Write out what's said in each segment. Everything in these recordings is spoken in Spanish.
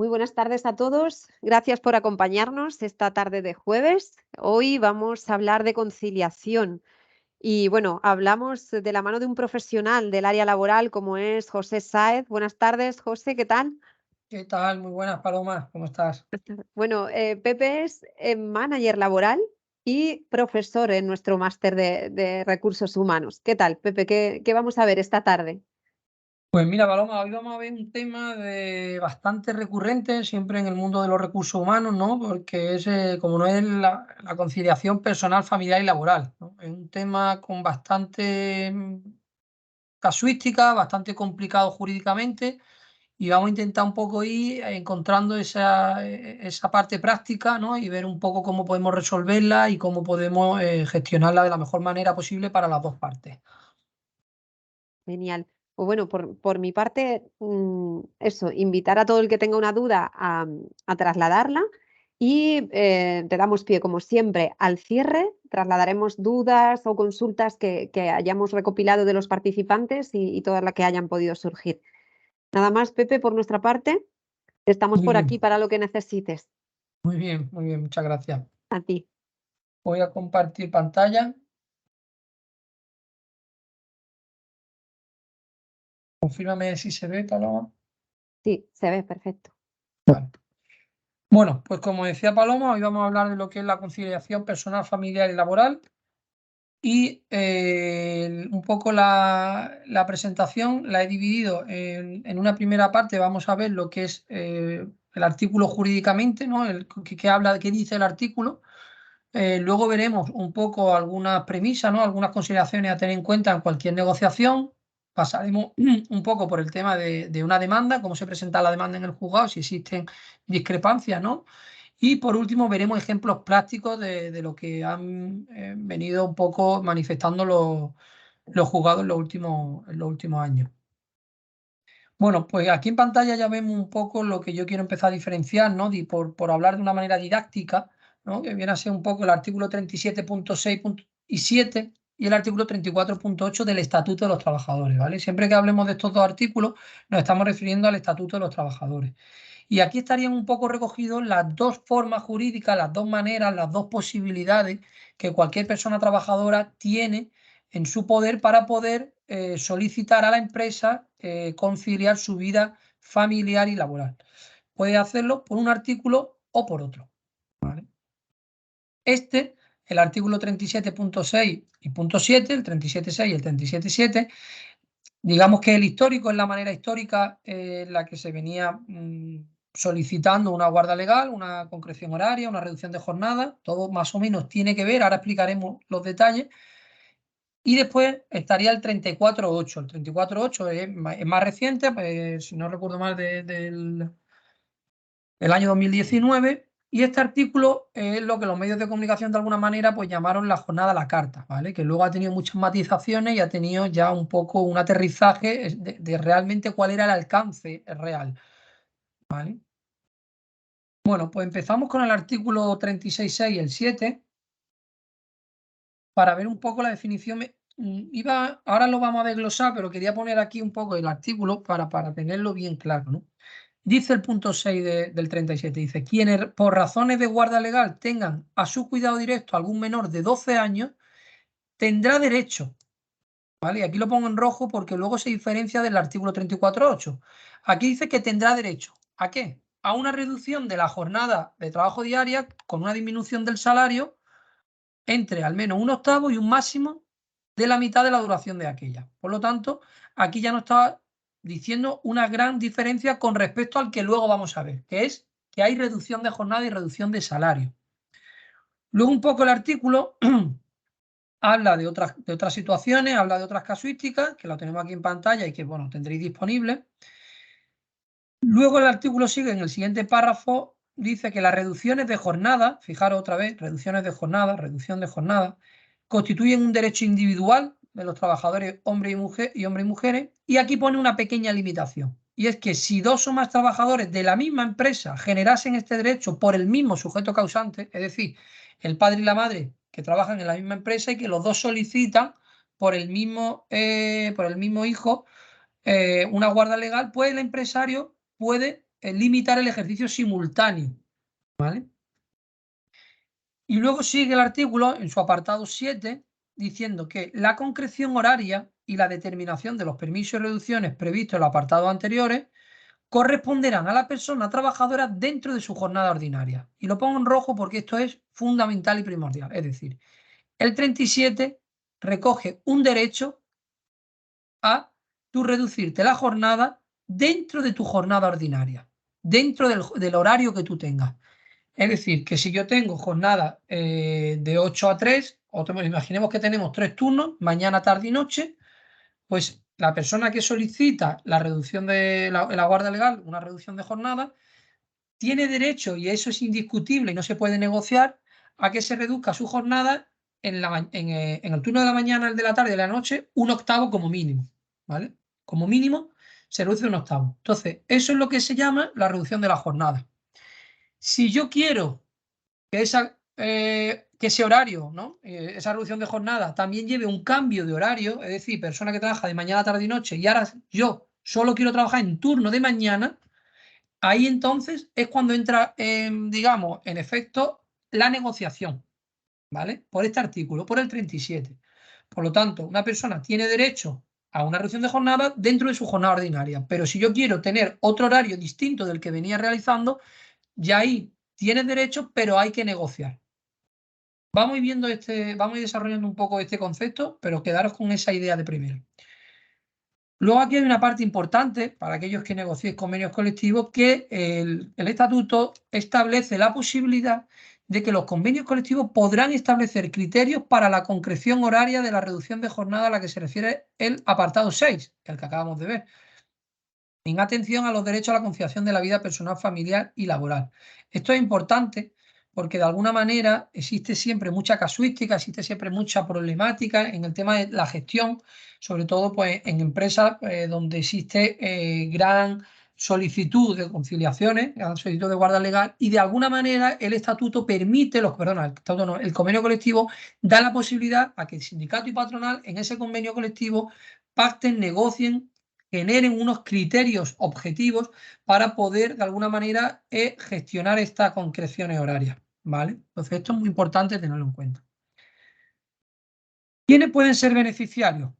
Muy buenas tardes a todos. Gracias por acompañarnos esta tarde de jueves. Hoy vamos a hablar de conciliación y bueno, hablamos de la mano de un profesional del área laboral como es José Sáez. Buenas tardes, José, ¿qué tal? ¿Qué tal? Muy buenas, Paloma, ¿cómo estás? Bueno, Pepe es manager laboral y profesor en nuestro máster de recursos humanos. ¿Qué tal, Pepe? ¿Qué vamos a ver esta tarde? Pues mira, Paloma, hoy vamos a ver un tema bastante recurrente siempre en el mundo de los recursos humanos, ¿no? Porque es, como no es la conciliación personal, familiar y laboral, ¿no? Es un tema con bastante casuística, bastante complicado jurídicamente y vamos a intentar un poco ir encontrando esa parte práctica, ¿no? Y ver un poco cómo podemos resolverla y cómo podemos gestionarla de la mejor manera posible para las dos partes. Genial. O bueno, por mi parte, eso, invitar a todo el que tenga una duda a trasladarla y te damos pie, como siempre, al cierre. Trasladaremos dudas o consultas que hayamos recopilado de los participantes y todas las que hayan podido surgir. Nada más, Pepe, por nuestra parte, estamos Muy por bien, aquí para lo que necesites. muy bien, muchas gracias. A ti. Voy a compartir pantalla. Confírmame si se ve, Paloma. Sí, se ve perfecto. Vale. Bueno, pues como decía Paloma, hoy vamos a hablar de lo que es la conciliación personal, familiar y laboral. Y un poco la presentación la he dividido en una primera parte. Vamos a ver lo que es el artículo jurídicamente, ¿no? Que habla, qué dice el artículo. Luego veremos un poco algunas premisas, ¿no? Algunas consideraciones a tener en cuenta en cualquier negociación. Pasaremos un poco por el tema de una demanda, cómo se presenta la demanda en el juzgado, si existen discrepancias, ¿no? Y por último veremos ejemplos prácticos de lo que han venido un poco manifestando los juzgados en los últimos años. Bueno, pues aquí en pantalla ya vemos un poco lo que yo quiero empezar a diferenciar, ¿no? Por hablar de una manera didáctica, ¿no? Que viene a ser un poco el artículo 37.6 y 7 y el artículo 34.8 del Estatuto de los Trabajadores, ¿vale? Siempre que hablemos de estos dos artículos nos estamos refiriendo al Estatuto de los Trabajadores. Y aquí estarían un poco recogidos las dos formas jurídicas, las dos maneras, las dos posibilidades que cualquier persona trabajadora tiene en su poder para poder solicitar a la empresa conciliar su vida familiar y laboral. Puede hacerlo por un artículo o por otro. ¿Vale? El artículo 37.6 y punto 7, el 37.6 y el 37.7, digamos que el histórico es la manera histórica en la que se venía solicitando una guarda legal, una concreción horaria, una reducción de jornada, todo más o menos tiene que ver, ahora explicaremos los detalles. Y después estaría el 34.8. El 34.8 es más reciente, pues, si no recuerdo mal, del año 2019. Y este artículo es lo que los medios de comunicación de alguna manera pues llamaron la jornada a la carta, ¿vale? Que luego ha tenido muchas matizaciones y ha tenido ya un poco un aterrizaje de realmente cuál era el alcance real, ¿vale? Bueno, pues empezamos con el artículo 36.6 y el 7 para ver un poco la definición. Ahora lo vamos a desglosar, pero quería poner aquí un poco el artículo para tenerlo bien claro, ¿no? Dice el punto 6 del 37, dice, quienes por razones de guarda legal tengan a su cuidado directo algún menor de 12 años, tendrá derecho, ¿vale? Y aquí lo pongo en rojo porque luego se diferencia del artículo 34.8. Aquí dice que tendrá derecho, ¿a qué? A una reducción de la jornada de trabajo diaria con una disminución del salario entre al menos un octavo y un máximo de la mitad de la duración de aquella. Por lo tanto, aquí ya nos está diciendo una gran diferencia con respecto al que luego vamos a ver, que es que hay reducción de jornada y reducción de salario. Luego un poco el artículo habla de otras situaciones, habla de otras casuísticas, que lo tenemos aquí en pantalla y que, bueno, tendréis disponible. Luego el artículo sigue en el siguiente párrafo, dice que las reducciones de jornada, fijaros otra vez, reducciones de jornada, reducción de jornada, constituyen un derecho individual de los trabajadores hombres y mujeres, y aquí pone una pequeña limitación, y es que si dos o más trabajadores de la misma empresa generasen este derecho por el mismo sujeto causante, es decir, el padre y la madre que trabajan en la misma empresa y que los dos solicitan por el mismo hijo una guarda legal, pues el empresario puede limitar el ejercicio simultáneo, ¿vale? Y luego sigue el artículo en su apartado 7 diciendo que la concreción horaria y la determinación de los permisos y reducciones previstos en los apartados anteriores corresponderán a la persona trabajadora dentro de su jornada ordinaria. Y lo pongo en rojo porque esto es fundamental y primordial. Es decir, el 37 recoge un derecho a tú reducirte la jornada dentro de tu jornada ordinaria, dentro del horario que tú tengas. Es decir, que si yo tengo jornada de 8 a 3, imaginemos que tenemos 3 turnos, mañana, tarde y noche, pues la persona que solicita la reducción de la guardia legal, una reducción de jornada, tiene derecho, y eso es indiscutible y no se puede negociar, a que se reduzca su jornada en el turno de la mañana, el de la tarde y de la noche, un octavo como mínimo, ¿vale? Como mínimo se reduce un octavo. Entonces, eso es lo que se llama la reducción de la jornada. Si yo quiero que ese horario, ¿no? Esa reducción de jornada también lleve un cambio de horario, es decir, persona que trabaja de mañana, tarde y noche, y ahora yo solo quiero trabajar en turno de mañana, ahí entonces es cuando entra, digamos, en efecto, la negociación, ¿vale? Por este artículo, por el 37. Por lo tanto, una persona tiene derecho a una reducción de jornada dentro de su jornada ordinaria, pero si yo quiero tener otro horario distinto del que venía realizando, ya ahí tienes derecho, pero hay que negociar. Vamos a ir desarrollando un poco este concepto, pero quedaros con esa idea de primero. Luego aquí hay una parte importante para aquellos que negociéis convenios colectivos, que el estatuto establece la posibilidad de que los convenios colectivos podrán establecer criterios para la concreción horaria de la reducción de jornada a la que se refiere el apartado 6, el que acabamos de ver, en atención a los derechos a la conciliación de la vida personal, familiar y laboral. Esto es importante porque de alguna manera existe siempre mucha casuística, existe siempre mucha problemática en el tema de la gestión, sobre todo pues, en empresas donde existe gran solicitud de conciliaciones, gran solicitud de guarda legal, y de alguna manera el estatuto permite, el convenio colectivo da la posibilidad a que el sindicato y patronal en ese convenio colectivo pacten, negocien, generen unos criterios objetivos para poder, de alguna manera, gestionar estas concreciones horarias, ¿vale? Entonces, esto es muy importante tenerlo en cuenta. ¿Quiénes pueden ser beneficiarios?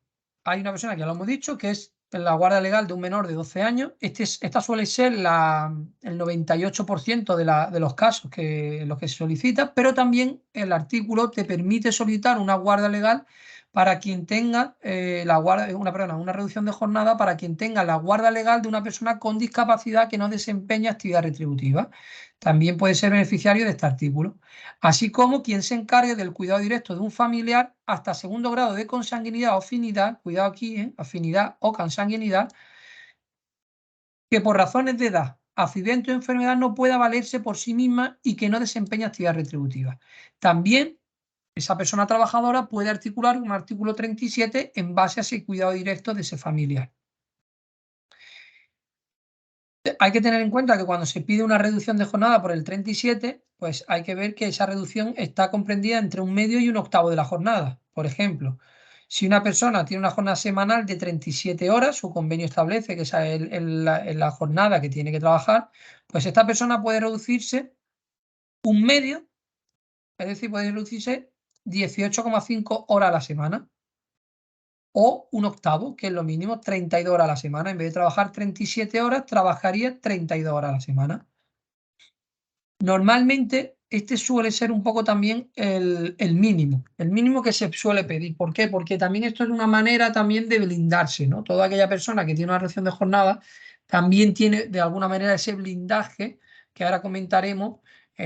Hay una persona que ya lo hemos dicho, que es la guardia legal de un menor de 12 años. Esta suele ser el 98% de los casos en los que se solicita, pero también el artículo te permite solicitar una guardia legal para quien tenga una reducción de jornada para quien tenga la guardia legal de una persona con discapacidad que no desempeña actividad retributiva. También puede ser beneficiario de este artículo, así como quien se encargue del cuidado directo de un familiar hasta segundo grado de consanguinidad o afinidad, cuidado aquí, afinidad o consanguinidad, que por razones de edad, accidente o enfermedad no pueda valerse por sí misma y que no desempeña actividad retributiva. También esa persona trabajadora puede articular un artículo 37 en base a ese cuidado directo de ese familiar. Hay que tener en cuenta que cuando se pide una reducción de jornada por el 37, pues hay que ver que esa reducción está comprendida entre un medio y un octavo de la jornada. Por ejemplo, si una persona tiene una jornada semanal de 37 horas, su convenio establece que esa es la jornada que tiene que trabajar, pues esta persona puede reducirse un medio, es decir, puede reducirse 18,5 horas a la semana. O un octavo, que es lo mínimo, 32 horas a la semana. En vez de trabajar 37 horas, trabajaría 32 horas a la semana. Normalmente, este suele ser un poco también el mínimo que se suele pedir. ¿Por qué? Porque también esto es una manera también de blindarse, ¿no? Toda aquella persona que tiene una reducción de jornada también tiene de alguna manera ese blindaje que ahora comentaremos,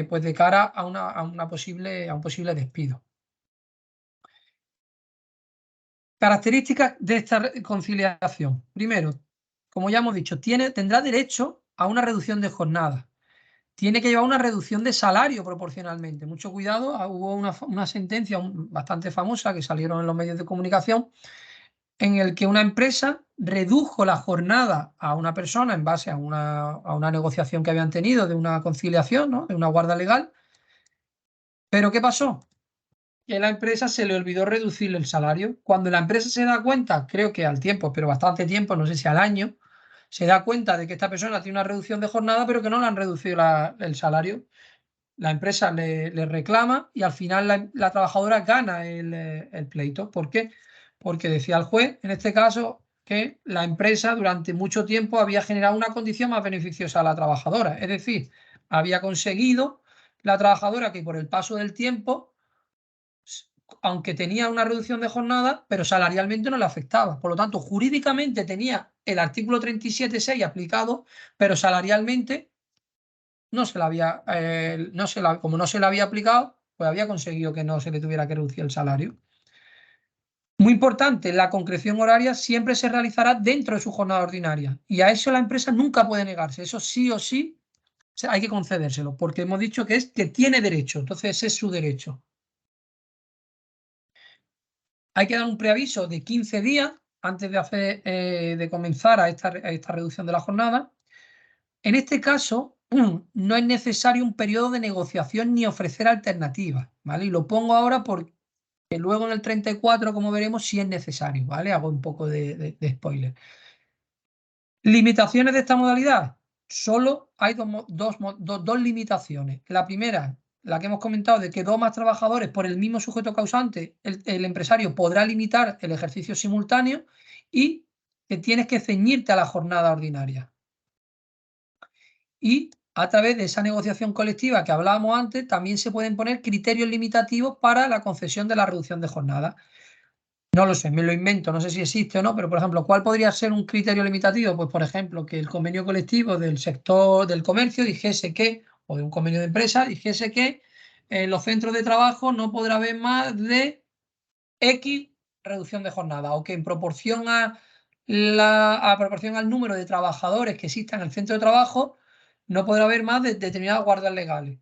pues de cara a un posible despido. Características de esta conciliación. Primero, como ya hemos dicho, tendrá derecho a una reducción de jornada. Tiene que llevar una reducción de salario proporcionalmente. Mucho cuidado, hubo una sentencia bastante famosa que salieron en los medios de comunicación en el que una empresa redujo la jornada a una persona en base a una negociación que habían tenido de una conciliación, ¿no? De una guarda legal. ¿Pero qué pasó? Que a la empresa se le olvidó reducirle el salario. Cuando la empresa se da cuenta, creo que al tiempo, pero bastante tiempo, no sé si al año, se da cuenta de que esta persona tiene una reducción de jornada, pero que no le han reducido el salario. La empresa le reclama y al final la trabajadora gana el pleito. ¿Por qué? Porque decía el juez, en este caso, que la empresa durante mucho tiempo había generado una condición más beneficiosa a la trabajadora. Es decir, había conseguido la trabajadora que por el paso del tiempo, aunque tenía una reducción de jornada, pero salarialmente no le afectaba. Por lo tanto, jurídicamente tenía el artículo 37.6 aplicado, pero salarialmente no se la había, como no se la había aplicado, pues había conseguido que no se le tuviera que reducir el salario. Muy importante, la concreción horaria siempre se realizará dentro de su jornada ordinaria y a eso la empresa nunca puede negarse. Eso sí o sí hay que concedérselo, porque hemos dicho que es que tiene derecho, entonces ese es su derecho. Hay que dar un preaviso de 15 días antes de comenzar a esta reducción de la jornada. En este caso, no es necesario un periodo de negociación ni ofrecer alternativas, ¿vale? Y lo pongo ahora porque luego en el 34, como veremos, sí es necesario, ¿vale? Hago un poco de spoiler. Limitaciones de esta modalidad. Solo hay dos limitaciones. La primera, la que hemos comentado, de que dos más trabajadores por el mismo sujeto causante, el empresario podrá limitar el ejercicio simultáneo y que tienes que ceñirte a la jornada ordinaria. Y a través de esa negociación colectiva que hablábamos antes, también se pueden poner criterios limitativos para la concesión de la reducción de jornada. No lo sé, me lo invento, no sé si existe o no, pero por ejemplo, ¿cuál podría ser un criterio limitativo? Pues por ejemplo, que el convenio colectivo del sector del comercio dijese que, o de un convenio de empresa, dijese que en los centros de trabajo no podrá haber más de X reducción de jornada, o que en proporción proporción al número de trabajadores que existan en el centro de trabajo, no podrá haber más de determinadas guardas legales.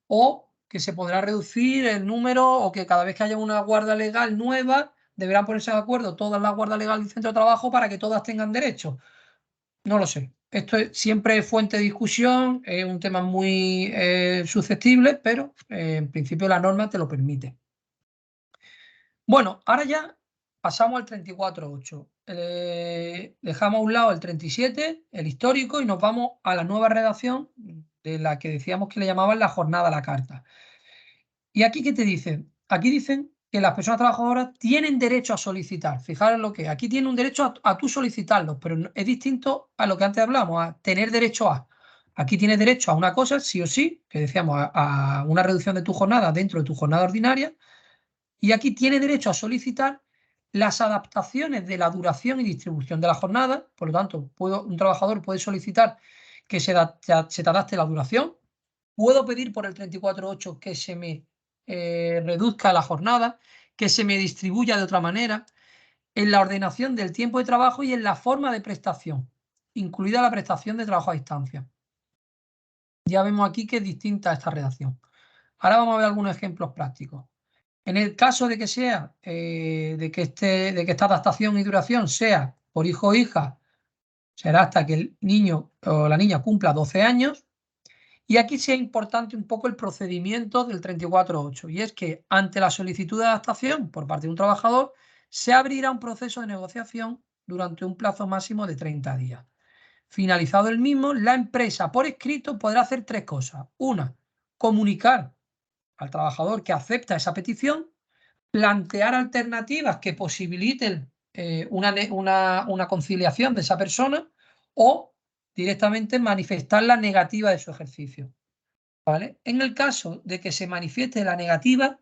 O que se podrá reducir el número, o que cada vez que haya una guarda legal nueva, deberán ponerse de acuerdo todas las guardas legales del centro de trabajo para que todas tengan derecho. No lo sé. Esto siempre es fuente de discusión, es un tema muy susceptible, pero en principio la norma te lo permite. Bueno, ahora ya pasamos al 34.8. Dejamos a un lado el 37, el histórico, y nos vamos a la nueva redacción de la que decíamos que le llamaban la jornada a la carta. ¿Y aquí qué te dicen? Aquí dicen que las personas trabajadoras tienen derecho a solicitar. Fijaros lo que es. Aquí tienen un derecho a tú solicitarlo, pero es distinto a lo que antes hablamos, a tener derecho a. Aquí tienes derecho a una cosa, sí o sí, que decíamos, a una reducción de tu jornada dentro de tu jornada ordinaria, y aquí tiene derecho a solicitar las adaptaciones de la duración y distribución de la jornada. Por lo tanto, un trabajador puede solicitar que se te adapte la duración. Puedo pedir por el 34.8 que se me reduzca la jornada, que se me distribuya de otra manera, en la ordenación del tiempo de trabajo y en la forma de prestación, incluida la prestación de trabajo a distancia. Ya vemos aquí que es distinta esta redacción. Ahora vamos a ver algunos ejemplos prácticos. En el caso de que sea, de que esta adaptación y duración sea por hijo o hija, será hasta que el niño o la niña cumpla 12 años. Y aquí sí es importante un poco el procedimiento del 34.8, y es que ante la solicitud de adaptación por parte de un trabajador, se abrirá un proceso de negociación durante un plazo máximo de 30 días. Finalizado el mismo, la empresa por escrito podrá hacer tres cosas. Una, comunicar al trabajador que acepta esa petición, plantear alternativas que posibiliten una conciliación de esa persona, o directamente manifestar la negativa de su ejercicio. ¿Vale? En el caso de que se manifieste la negativa,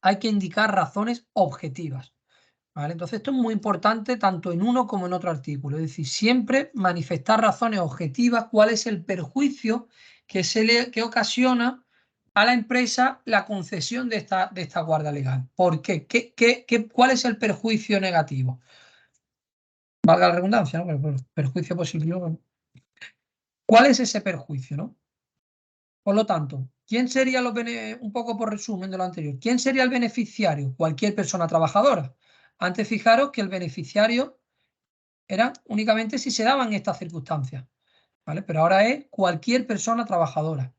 hay que indicar razones objetivas. ¿Vale? Entonces, esto es muy importante tanto en uno como en otro artículo. Es decir, siempre manifestar razones objetivas, cuál es el perjuicio que ocasiona a la empresa la concesión de esta guarda legal. ¿Por qué? ¿Cuál es el perjuicio negativo? Valga la redundancia, ¿no? Pero perjuicio positivo. ¿Cuál es ese perjuicio, no? Por lo tanto, ¿quién sería un poco por resumen de lo anterior? ¿Quién sería el beneficiario? Cualquier persona trabajadora. Antes fijaros que el beneficiario era únicamente si se daban estas circunstancias, ¿vale? Pero ahora es cualquier persona trabajadora.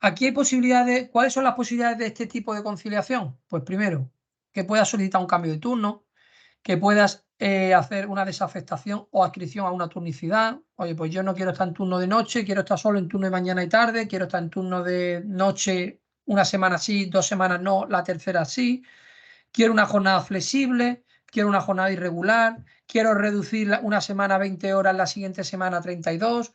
Aquí hay posibilidades. ¿Cuáles son las posibilidades de este tipo de conciliación? Pues primero, que puedas solicitar un cambio de turno, que puedas hacer una desafectación o adscripción a una turnicidad. Oye, pues yo no quiero estar en turno de noche, quiero estar solo en turno de mañana y tarde, quiero estar en turno de noche una semana sí, 2 semanas no, la tercera sí. Quiero una jornada flexible, quiero una jornada irregular, quiero reducir una semana a 20 horas, la siguiente semana a 32.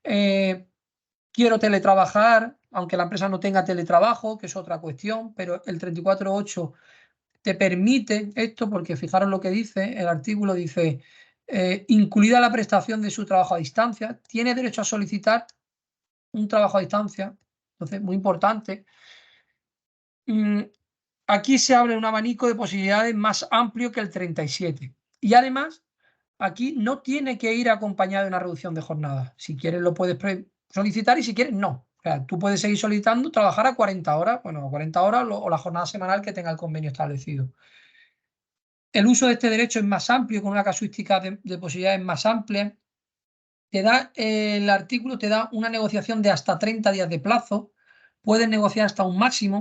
Quiero teletrabajar, aunque la empresa no tenga teletrabajo, que es otra cuestión, pero el 34.8 te permite esto, porque fijaros lo que dice, el artículo dice, incluida la prestación de su trabajo a distancia, tiene derecho a solicitar un trabajo a distancia. Entonces, muy importante. Aquí se abre un abanico de posibilidades más amplio que el 37. Y además, aquí no tiene que ir acompañado de una reducción de jornada. Si quieres lo puedes solicitar y si quieres no. O sea, tú puedes seguir solicitando trabajar a 40 horas, bueno, a 40 horas o la jornada semanal que tenga el convenio establecido. El uso de este derecho es más amplio, con una casuística de posibilidades más amplia. El artículo te da una negociación de hasta 30 días de plazo. Puedes negociar hasta un máximo.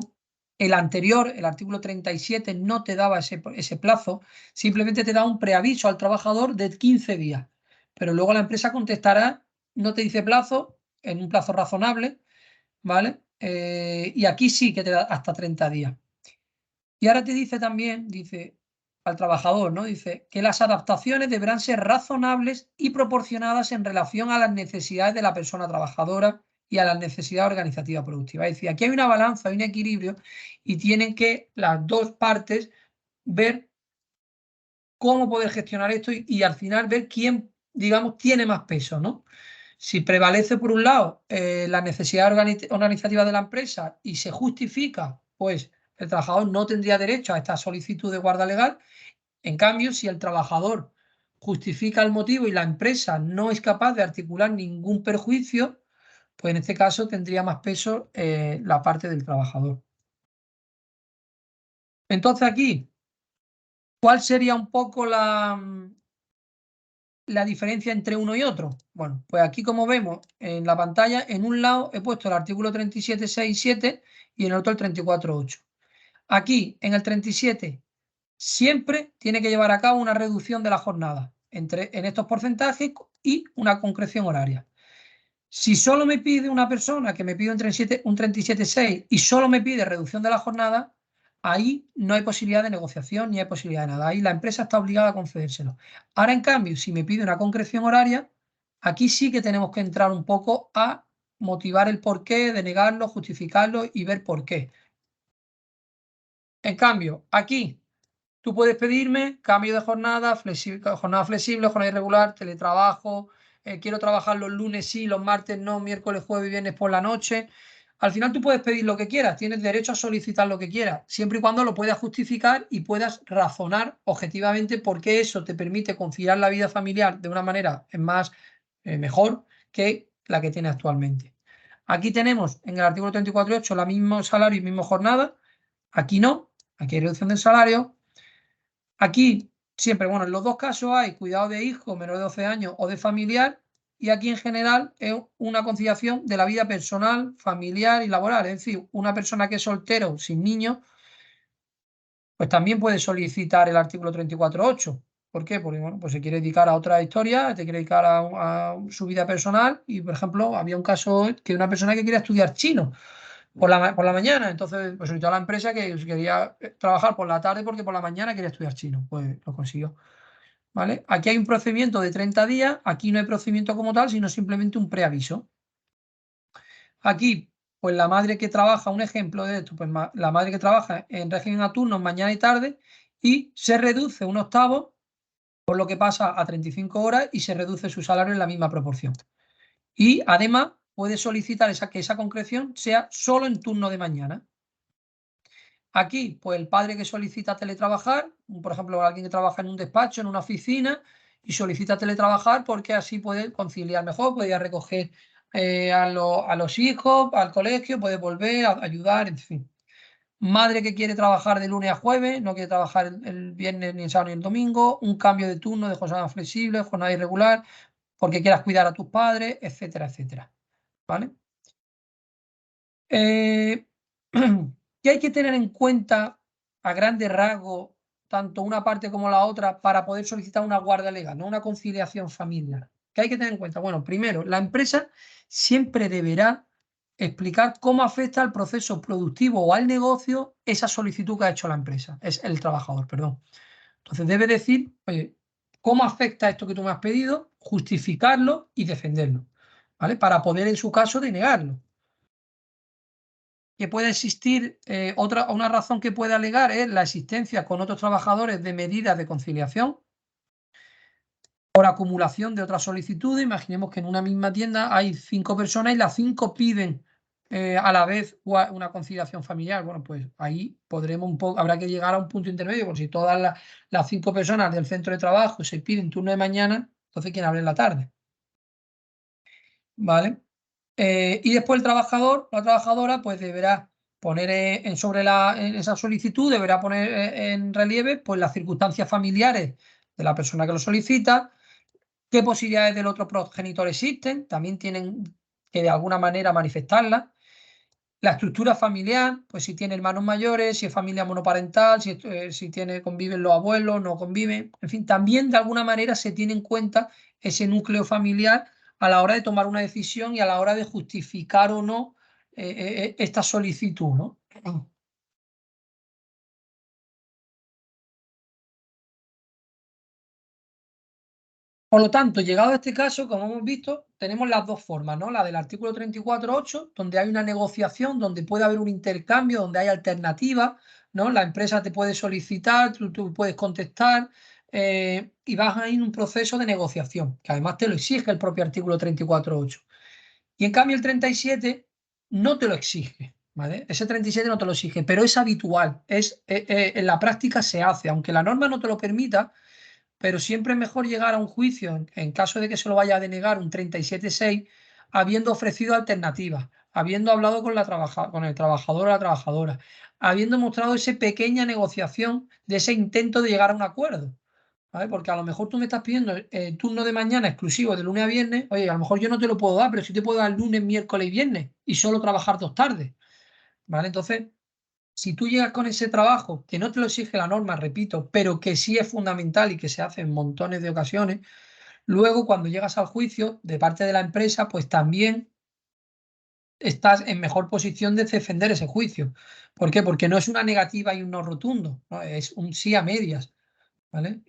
El anterior, el artículo 37, no te daba ese plazo. Simplemente te da un preaviso al trabajador de 15 días. Pero luego la empresa contestará, no te dice plazo, en un plazo razonable, ¿vale? Y aquí sí que te da hasta 30 días. Y ahora te dice también, dice al trabajador, ¿no? Dice que las adaptaciones deberán ser razonables y proporcionadas en relación a las necesidades de la persona trabajadora y a las necesidades organizativas productivas. Es decir, aquí hay una balanza, hay un equilibrio y tienen que las dos partes ver cómo poder gestionar esto y al final ver quién, digamos, tiene más peso, ¿no? Si prevalece por un lado la necesidad organizativa de la empresa y se justifica, pues el trabajador no tendría derecho a esta solicitud de guarda legal. En cambio, si el trabajador justifica el motivo y la empresa no es capaz de articular ningún perjuicio, pues en este caso tendría más peso la parte del trabajador. Entonces aquí, ¿cuál sería un poco la diferencia entre uno y otro? Bueno, pues aquí como vemos en la pantalla, en un lado he puesto el artículo 37.6.7 y en el otro el 34.8. Aquí, en el 37, siempre tiene que llevar a cabo una reducción de la jornada en estos porcentajes y una concreción horaria. Si solo me pide una persona que me pide un 37.6 y solo me pide reducción de la jornada, ahí no hay posibilidad de negociación ni hay posibilidad de nada. Ahí la empresa está obligada a concedérselo. Ahora, en cambio, si me pide una concreción horaria, aquí sí que tenemos que entrar un poco a motivar el porqué, denegarlo, justificarlo y ver por qué. En cambio, aquí tú puedes pedirme cambio de jornada flexible, jornada irregular, teletrabajo, quiero trabajar los lunes sí, los martes no, miércoles, jueves y viernes por la noche. Al final tú puedes pedir lo que quieras, tienes derecho a solicitar lo que quieras, siempre y cuando lo puedas justificar y puedas razonar objetivamente por qué eso te permite conciliar la vida familiar de una manera más mejor que la que tienes actualmente. Aquí tenemos en el artículo 34.8 la mismo salario y misma jornada, aquí no, aquí hay reducción del salario. Aquí siempre, bueno, en los dos casos hay cuidado de hijo menor de 12 años o de familiar y aquí en general es una conciliación de la vida personal, familiar y laboral. Es decir, una persona que es soltero sin niños, pues también puede solicitar el artículo 34.8. ¿Por qué? Porque bueno, pues se quiere dedicar a otra historia, se quiere dedicar a su vida personal y, por ejemplo, había un caso que una persona que quería estudiar chino por la mañana. Entonces, pues solicitó a la empresa que quería trabajar por la tarde porque por la mañana quería estudiar chino. Pues lo consiguió. ¿Vale? Aquí hay un procedimiento de 30 días, aquí no hay procedimiento como tal, sino simplemente un preaviso. Aquí, pues la madre que trabaja, un ejemplo de esto, pues la madre que trabaja en régimen a turnos mañana y tarde y se reduce un octavo, por lo que pasa a 35 horas y se reduce su salario en la misma proporción. Y además puede solicitar que esa concreción sea solo en turno de mañana. Aquí, pues el padre que solicita teletrabajar, por ejemplo, alguien que trabaja en un despacho, en una oficina, y solicita teletrabajar porque así puede conciliar mejor, puede ir a recoger a los hijos, al colegio, puede volver a ayudar, en fin. Madre que quiere trabajar de lunes a jueves, no quiere trabajar el viernes, ni el sábado, ni el domingo, un cambio de turno de jornada flexible, jornada irregular, porque quieras cuidar a tus padres, etcétera, etcétera. ¿Vale? ¿Qué hay que tener en cuenta a grandes rasgos tanto una parte como la otra para poder solicitar una guardia legal, no una conciliación familiar. ¿Qué hay que tener en cuenta? Bueno, primero, la empresa siempre deberá explicar cómo afecta al proceso productivo o al negocio esa solicitud que ha hecho la empresa, es el trabajador, perdón. Entonces debe decir, oye, ¿cómo afecta esto que tú me has pedido? Justificarlo y defenderlo, ¿vale? Para poder, en su caso, denegarlo. Que puede existir, una razón que puede alegar es la existencia con otros trabajadores de medidas de conciliación por acumulación de otras solicitudes. Imaginemos que en una misma tienda hay 5 personas y las 5 piden a la vez una conciliación familiar. Bueno, pues ahí habrá que llegar a un punto intermedio, porque si todas las 5 personas del centro de trabajo se piden turno de mañana, entonces ¿quién abre en la tarde? ¿Vale? Y después el trabajador, la trabajadora, pues deberá poner en esa solicitud, deberá poner en relieve pues, las circunstancias familiares de la persona que lo solicita, qué posibilidades del otro progenitor existen, también tienen que de alguna manera manifestarlas. La estructura familiar, pues si tiene hermanos mayores, si es familia monoparental, si conviven los abuelos, no conviven. En fin, también de alguna manera se tiene en cuenta ese núcleo familiar a la hora de tomar una decisión y a la hora de justificar o no esta solicitud, ¿no? Por lo tanto, llegado a este caso, como hemos visto, tenemos las dos formas, ¿no? La del artículo 34.8, donde hay una negociación, donde puede haber un intercambio, donde hay alternativas, ¿no? La empresa te puede solicitar, tú puedes contestar y vas a ir en un proceso de negociación, que además te lo exige el propio artículo 34.8. Y en cambio el 37 no te lo exige, ¿vale? Ese 37 no te lo exige, pero es habitual, en la práctica se hace, aunque la norma no te lo permita, pero siempre es mejor llegar a un juicio, en caso de que se lo vaya a denegar un 37.6, habiendo ofrecido alternativas, habiendo hablado con el trabajador o la trabajadora, habiendo mostrado esa pequeña negociación de ese intento de llegar a un acuerdo. ¿Vale? Porque a lo mejor tú me estás pidiendo turno de mañana exclusivo de lunes a viernes, oye, a lo mejor yo no te lo puedo dar, pero sí te puedo dar lunes, miércoles y viernes y solo trabajar 2 tardes. ¿Vale? Entonces, si tú llegas con ese trabajo, que no te lo exige la norma, repito, pero que sí es fundamental y que se hace en montones de ocasiones, luego cuando llegas al juicio de parte de la empresa, pues también estás en mejor posición de defender ese juicio. ¿Por qué? Porque no es una negativa y un no rotundo, ¿no? Es un sí a medias. ¿Vale?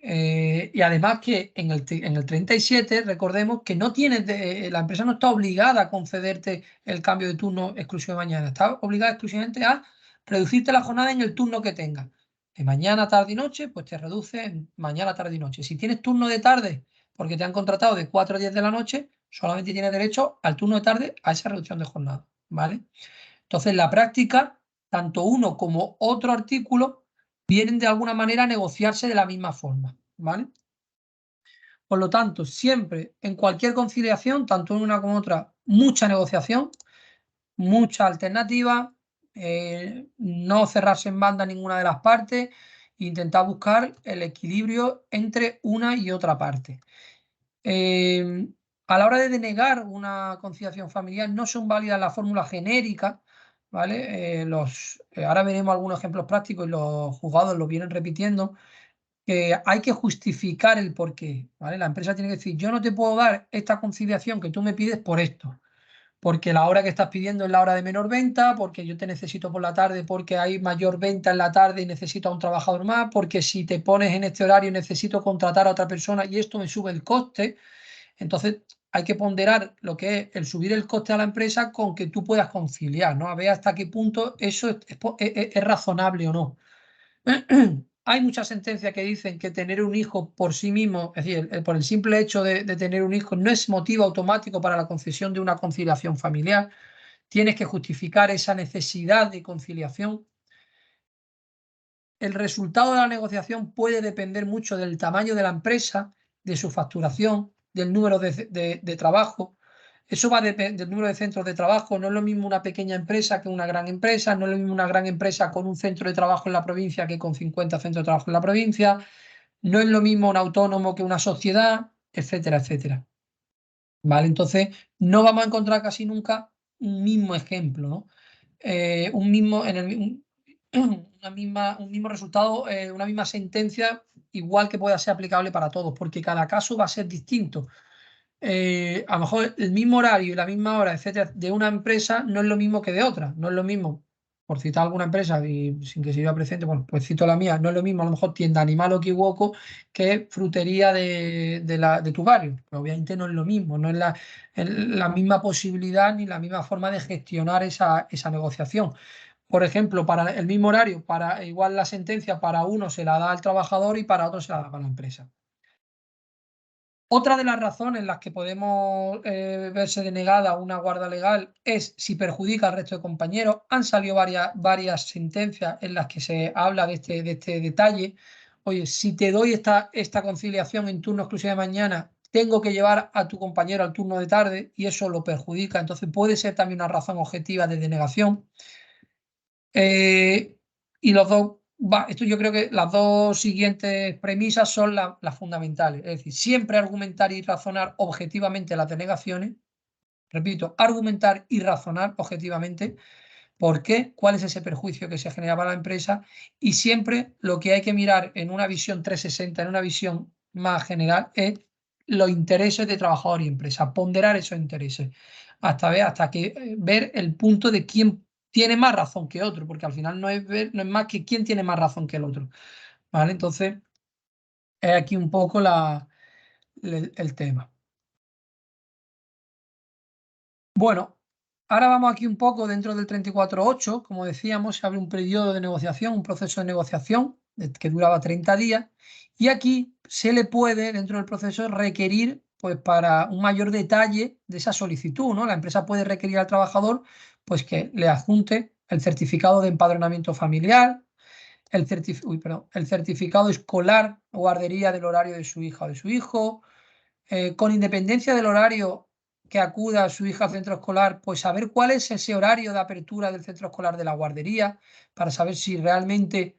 Y además que en el 37 recordemos que no tienes la empresa no está obligada a concederte el cambio de turno exclusivo de mañana, está obligada exclusivamente a reducirte la jornada en el turno que tengas. De mañana, tarde y noche, pues te reduce en mañana, tarde y noche. Si tienes turno de tarde, porque te han contratado de 4 a 10 de la noche, solamente tienes derecho al turno de tarde a esa reducción de jornada. ¿Vale? Entonces, en la práctica, tanto uno como otro artículo vienen de alguna manera a negociarse de la misma forma, ¿vale? Por lo tanto, siempre en cualquier conciliación, tanto en una como otra, mucha negociación, mucha alternativa, no cerrarse en banda ninguna de las partes, intentar buscar el equilibrio entre una y otra parte. A la hora de denegar una conciliación familiar no son válidas las fórmulas genéricas, ¿vale? Ahora veremos algunos ejemplos prácticos y los juzgados lo vienen repitiendo, que hay que justificar el porqué, ¿vale? La empresa tiene que decir, yo no te puedo dar esta conciliación que tú me pides por esto, porque la hora que estás pidiendo es la hora de menor venta, porque yo te necesito por la tarde, porque hay mayor venta en la tarde y necesito a un trabajador más, porque si te pones en este horario necesito contratar a otra persona y esto me sube el coste. Entonces, hay que ponderar lo que es el subir el coste a la empresa con que tú puedas conciliar, ¿no? A ver hasta qué punto eso es razonable o no. Hay muchas sentencias que dicen que tener un hijo por sí mismo, es decir, por el simple hecho de tener un hijo, no es motivo automático para la concesión de una conciliación familiar. Tienes que justificar esa necesidad de conciliación. El resultado de la negociación puede depender mucho del tamaño de la empresa, de su facturación, del número de trabajo. Eso va a depender del número de centros de trabajo. No es lo mismo una pequeña empresa que una gran empresa. No es lo mismo una gran empresa con un centro de trabajo en la provincia que con 50 centros de trabajo en la provincia. No es lo mismo un autónomo que una sociedad, etcétera, etcétera. ¿Vale? Entonces, no vamos a encontrar casi nunca un mismo ejemplo, ¿no? Un mismo, un mismo resultado, una misma sentencia, igual que pueda ser aplicable para todos, porque cada caso va a ser distinto. A lo mejor el mismo horario y la misma hora, etcétera, de una empresa no es lo mismo que de otra. No es lo mismo, por citar alguna empresa y sin que se lleve presente, bueno, pues cito la mía, no es lo mismo a lo mejor tienda Animal o Kiwoko que frutería de tu barrio. Pero obviamente no es lo mismo, no es la misma posibilidad ni la misma forma de gestionar esa negociación. Por ejemplo, para el mismo horario, para igual la sentencia para uno se la da al trabajador y para otro se la da para la empresa. Otra de las razones en las que podemos verse denegada una guarda legal es si perjudica al resto de compañeros. Han salido varias sentencias en las que se habla de este detalle. Oye, si te doy esta conciliación en turno exclusivo de mañana, tengo que llevar a tu compañero al turno de tarde y eso lo perjudica. Entonces puede ser también una razón objetiva de denegación. Y esto yo creo que las dos siguientes premisas son las fundamentales. Es decir, siempre argumentar y razonar objetivamente las denegaciones. Repito, argumentar y razonar objetivamente por qué, cuál es ese perjuicio que se genera para la empresa y siempre lo que hay que mirar en una visión 360, en una visión más general, es los intereses de trabajador y empresa, ponderar esos intereses hasta que ver el punto de quién tiene más razón que otro, porque al final no es más que quién tiene más razón que el otro. ¿Vale? Entonces, es aquí un poco el tema. Bueno, ahora vamos aquí un poco dentro del 34.8, como decíamos, se abre un periodo de negociación, un proceso de negociación que duraba 30 días y aquí se le puede, dentro del proceso, requerir pues para un mayor detalle de esa solicitud, ¿no? La empresa puede requerir al trabajador pues que le adjunte el certificado de empadronamiento familiar, el certificado escolar o guardería del horario de su hija o de su hijo, con independencia del horario que acuda a su hija al centro escolar, pues saber cuál es ese horario de apertura del centro escolar de la guardería, para saber si realmente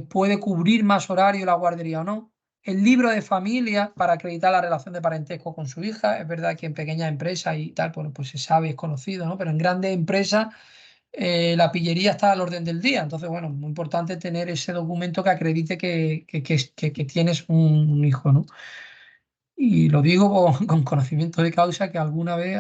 puede cubrir más horario la guardería o no. El libro de familia para acreditar la relación de parentesco con su hija. Es verdad que en pequeñas empresas y tal, bueno, pues se sabe, es conocido, ¿no? Pero en grandes empresas la pillería está al orden del día. Entonces, bueno, muy importante tener ese documento que acredite que tienes un hijo, ¿no? Y lo digo con conocimiento de causa que alguna vez...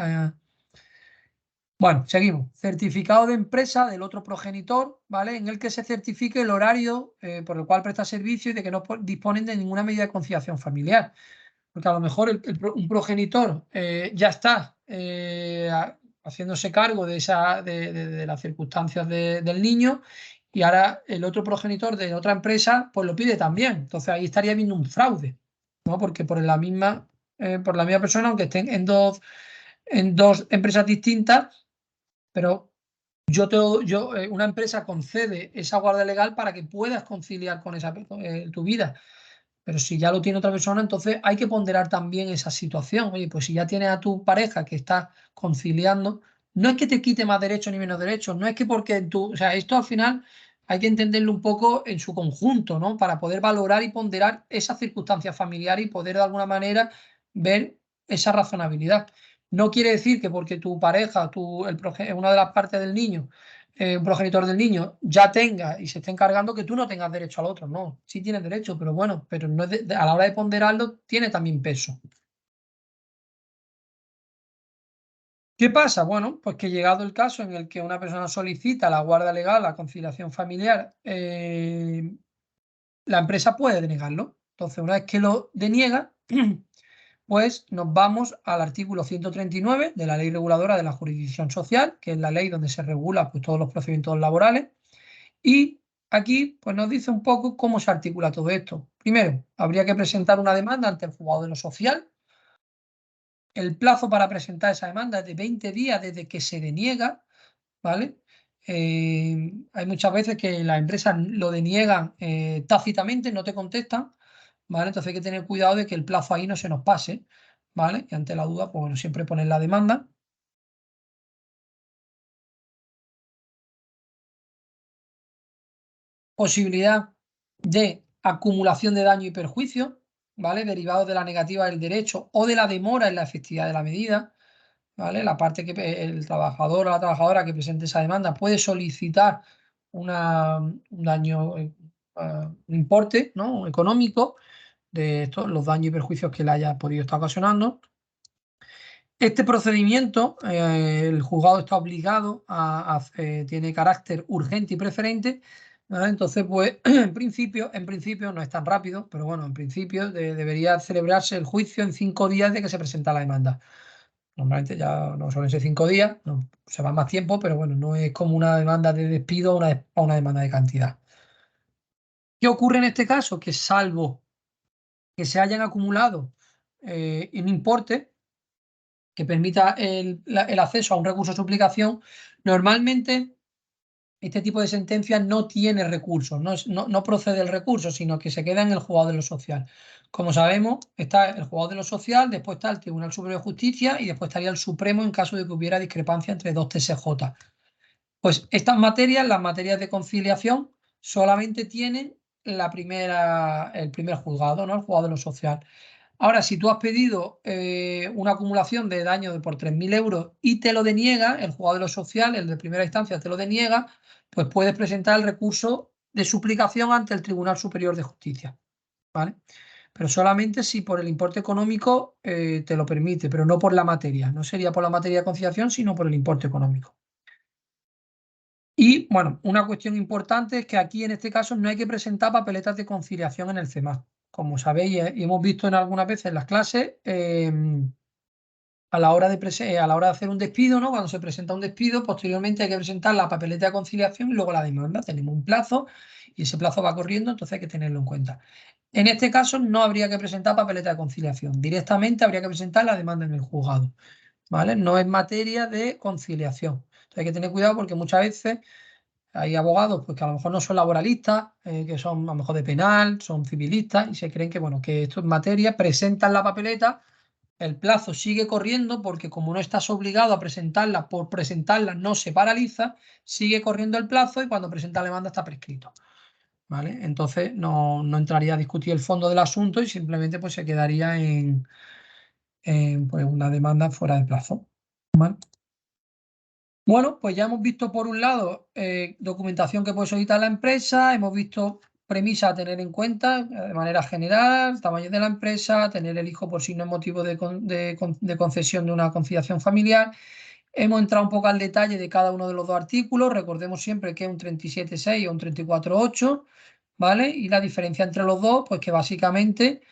Bueno, seguimos. Certificado de empresa del otro progenitor, ¿vale? En el que se certifique el horario por el cual presta servicio y de que no disponen de ninguna medida de conciliación familiar. Porque a lo mejor un progenitor ya está haciéndose cargo de las circunstancias del niño y ahora el otro progenitor de otra empresa pues lo pide también. Entonces ahí estaría habiendo un fraude, ¿no? Porque por la misma persona, aunque estén en dos empresas distintas, pero una empresa concede esa guardia legal para que puedas conciliar con tu vida. Pero si ya lo tiene otra persona, entonces hay que ponderar también esa situación. Oye, pues si ya tienes a tu pareja que está conciliando, no es que te quite más derechos ni menos derechos, no es que porque tú, o sea, esto al final hay que entenderlo un poco en su conjunto, ¿no? Para poder valorar y ponderar esas circunstancias familiares y poder de alguna manera ver esa razonabilidad. No quiere decir que porque tu pareja, una de las partes del niño, un progenitor del niño ya tenga y se esté encargando que tú no tengas derecho al otro. No, sí tienes derecho, pero bueno, pero no a la hora de ponderarlo tiene también peso. ¿Qué pasa? Bueno, pues que llegado el caso en el que una persona solicita la guarda legal, la conciliación familiar, la empresa puede denegarlo. Entonces, una vez que lo deniega, pues nos vamos al artículo 139 de la Ley Reguladora de la Jurisdicción Social, que es la ley donde se regula pues, todos los procedimientos laborales. Y aquí pues, nos dice un poco cómo se articula todo esto. Primero, habría que presentar una demanda ante el juzgado de lo social. El plazo para presentar esa demanda es de 20 días desde que se deniega, ¿vale? Hay muchas veces que las empresas lo deniegan tácitamente, no te contestan, ¿vale? Entonces hay que tener cuidado de que el plazo ahí no se nos pase, ¿vale? Y ante la duda, pues bueno, siempre poner la demanda. Posibilidad de acumulación de daño y perjuicio, ¿vale? Derivados de la negativa del derecho o de la demora en la efectividad de la medida, ¿vale? La parte que el trabajador o la trabajadora que presente esa demanda puede solicitar un daño, un importe, ¿no?, económico de estos, los daños y perjuicios que le haya podido estar ocasionando. Este procedimiento, el juzgado está obligado tiene carácter urgente y preferente, ¿vale? Entonces, pues, en principio no es tan rápido, pero bueno, en principio debería celebrarse el juicio en 5 días de que se presenta la demanda. Normalmente ya no suelen ser 5 días, no, se va más tiempo, pero bueno, no es como una demanda de despido o una demanda de cantidad. ¿Qué ocurre en este caso? Que salvo que se hayan acumulado en importe que permita el acceso a un recurso de suplicación, normalmente este tipo de sentencias no tiene recursos, no procede el recurso, sino que se queda en el juzgado de lo social. Como sabemos, está el juzgado de lo social, después está el Tribunal Superior de Justicia y después estaría el Supremo en caso de que hubiera discrepancia entre dos TSJ. Pues estas materias, las materias de conciliación, solamente tienen el primer juzgado, ¿no?, el juzgado de lo social. Ahora, si tú has pedido una acumulación de daño por 3.000 euros y te lo deniega, el juzgado de lo social, el de primera instancia, te lo deniega, pues puedes presentar el recurso de suplicación ante el Tribunal Superior de Justicia, ¿vale? Pero solamente si por el importe económico te lo permite, pero no por la materia. No sería por la materia de conciliación, sino por el importe económico. Y, bueno, una cuestión importante es que aquí, en este caso, no hay que presentar papeletas de conciliación en el CEMAS. Como sabéis y hemos visto en algunas veces en las clases, a la hora de hacer un despido, ¿no?, cuando se presenta un despido, posteriormente hay que presentar la papeleta de conciliación y luego la demanda. Tenemos un plazo y ese plazo va corriendo, entonces hay que tenerlo en cuenta. En este caso no habría que presentar papeleta de conciliación, directamente habría que presentar la demanda en el juzgado, ¿vale? No es materia de conciliación. Entonces hay que tener cuidado porque muchas veces hay abogados pues, que a lo mejor no son laboralistas, que son a lo mejor de penal, son civilistas y se creen que, bueno, que esto es materia, presentan la papeleta, el plazo sigue corriendo porque como no estás obligado a presentarla, por presentarla no se paraliza, sigue corriendo el plazo y cuando presenta la demanda está prescrito, ¿vale? Entonces no entraría a discutir el fondo del asunto y simplemente pues se quedaría en pues, una demanda fuera de plazo, ¿vale? Bueno, pues ya hemos visto por un lado documentación que puede solicitar la empresa, hemos visto premisas a tener en cuenta de manera general, tamaño de la empresa, tener el hijo por si no es motivo de concesión de una conciliación familiar. Hemos entrado un poco al detalle de cada uno de los dos artículos, recordemos siempre que es un 37.6 o un 34.8, ¿vale? Y la diferencia entre los dos, pues que básicamente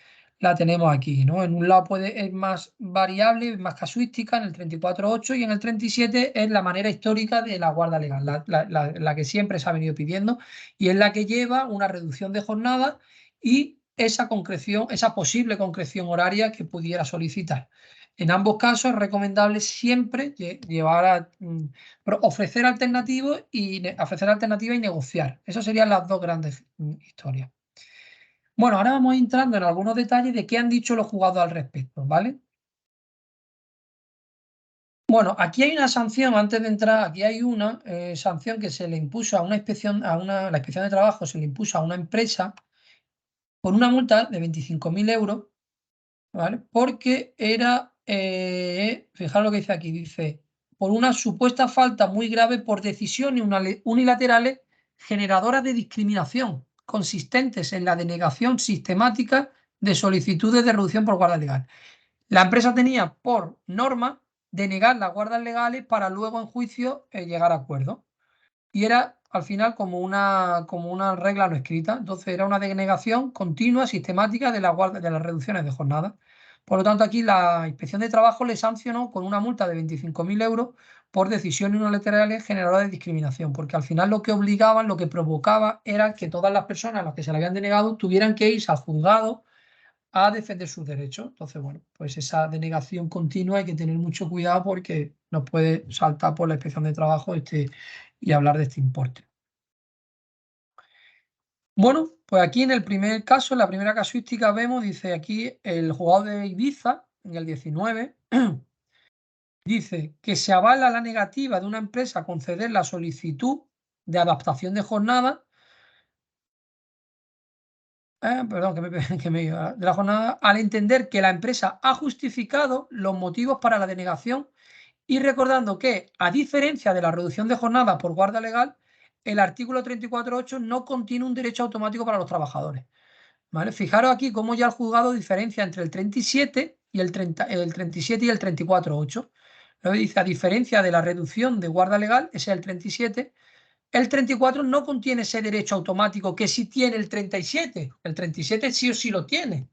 la tenemos aquí, ¿no? En un lado es más variable, es más casuística, en el 34.8, y en el 37 es la manera histórica de la guarda legal, la que siempre se ha venido pidiendo, y es la que lleva una reducción de jornada y esa concreción, esa posible concreción horaria que pudiera solicitar. En ambos casos es recomendable siempre ofrecer alternativas y negociar. Esas serían las dos grandes historias. Bueno, ahora vamos entrando en algunos detalles de qué han dicho los juzgados al respecto, ¿vale? Bueno, aquí hay una sanción, antes de entrar, aquí hay una sanción que se le impuso a una inspección, la inspección de trabajo se le impuso a una empresa por una multa de 25.000 euros, ¿vale? Porque era, fijaros lo que dice aquí, dice, por una supuesta falta muy grave por decisiones unilaterales generadoras de discriminación, consistentes en la denegación sistemática de solicitudes de reducción por guarda legal. La empresa tenía por norma denegar las guardas legales para luego en juicio llegar a acuerdo. Y era al final como una regla no escrita. Entonces era una denegación continua, sistemática de las reducciones de jornada. Por lo tanto, aquí la Inspección de Trabajo le sancionó con una multa de 25.000 euros por decisiones unilaterales generadoras de discriminación, porque al final lo que obligaban, lo que provocaba era que todas las personas a las que se le habían denegado tuvieran que irse al juzgado a defender sus derechos. Entonces, bueno, pues esa denegación continua hay que tener mucho cuidado porque nos puede saltar por la Inspección de Trabajo y hablar de este importe. Bueno, pues aquí en el primer caso, en la primera casuística vemos, dice aquí el juzgado de Ibiza, en el 19, dice que se avala la negativa de una empresa a conceder la solicitud de adaptación de jornada, de la jornada, al entender que la empresa ha justificado los motivos para la denegación y recordando que, a diferencia de la reducción de jornada por guarda legal, el artículo 34.8 no contiene un derecho automático para los trabajadores. ¿Vale? Fijaros aquí cómo ya el juzgado diferencia entre el 37 y el 37 y el 34.8. Luego dice, a diferencia de la reducción de guarda legal, ese es el 37, el 34 no contiene ese derecho automático que sí tiene el 37. El 37 sí o sí lo tiene,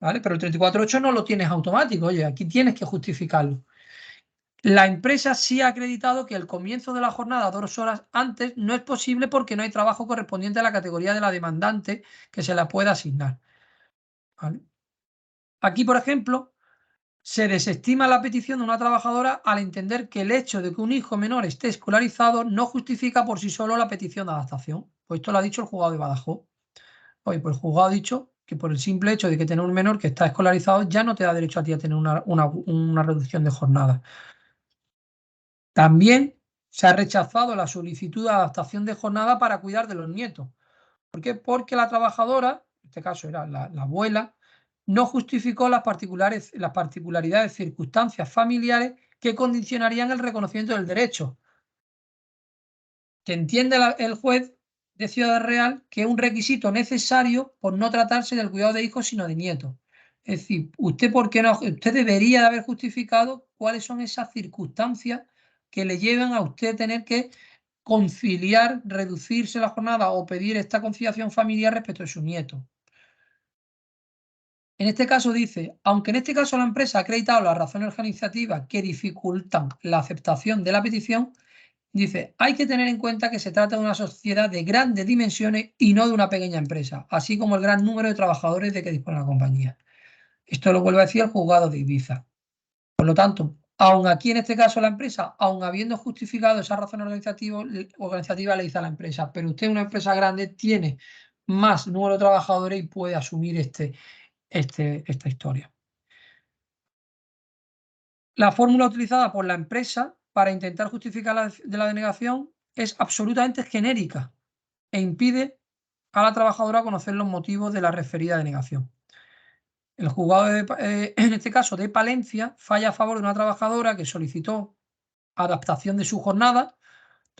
¿vale? Pero el 34.8 no lo tienes automático. Oye, aquí tienes que justificarlo. La empresa sí ha acreditado que el comienzo de la jornada 2 horas antes no es posible porque no hay trabajo correspondiente a la categoría de la demandante que se la pueda asignar, ¿vale? Aquí, por ejemplo, se desestima la petición de una trabajadora al entender que el hecho de que un hijo menor esté escolarizado no justifica por sí solo la petición de adaptación. Pues esto lo ha dicho el juzgado de Badajoz. Oye, pues el juzgado ha dicho que por el simple hecho de que tener un menor que está escolarizado ya no te da derecho a ti a tener una reducción de jornada. También se ha rechazado la solicitud de adaptación de jornada para cuidar de los nietos. ¿Por qué? Porque la trabajadora, en este caso era la abuela, no justificó las particularidades, circunstancias familiares que condicionarían el reconocimiento del derecho. Que entiende el juez de Ciudad Real que es un requisito necesario por no tratarse del cuidado de hijos, sino de nietos. Es decir, usted debería de haber justificado cuáles son esas circunstancias que le llevan a usted tener que conciliar, reducirse la jornada o pedir esta conciliación familiar respecto de su nieto. En este caso dice, aunque en este caso la empresa ha acreditado las razones organizativas que dificultan la aceptación de la petición, dice, hay que tener en cuenta que se trata de una sociedad de grandes dimensiones y no de una pequeña empresa, así como el gran número de trabajadores de que dispone la compañía. Esto lo vuelve a decir el juzgado de Ibiza. Por lo tanto, aun aquí en este caso la empresa, aun habiendo justificado esa razón organizativa, le dice a la empresa, pero usted una empresa grande tiene más número de trabajadores y puede asumir esta historia. La fórmula utilizada por la empresa para intentar justificar la denegación es absolutamente genérica e impide a la trabajadora conocer los motivos de la referida denegación. El juzgado, en este caso de Palencia, falla a favor de una trabajadora que solicitó adaptación de su jornada,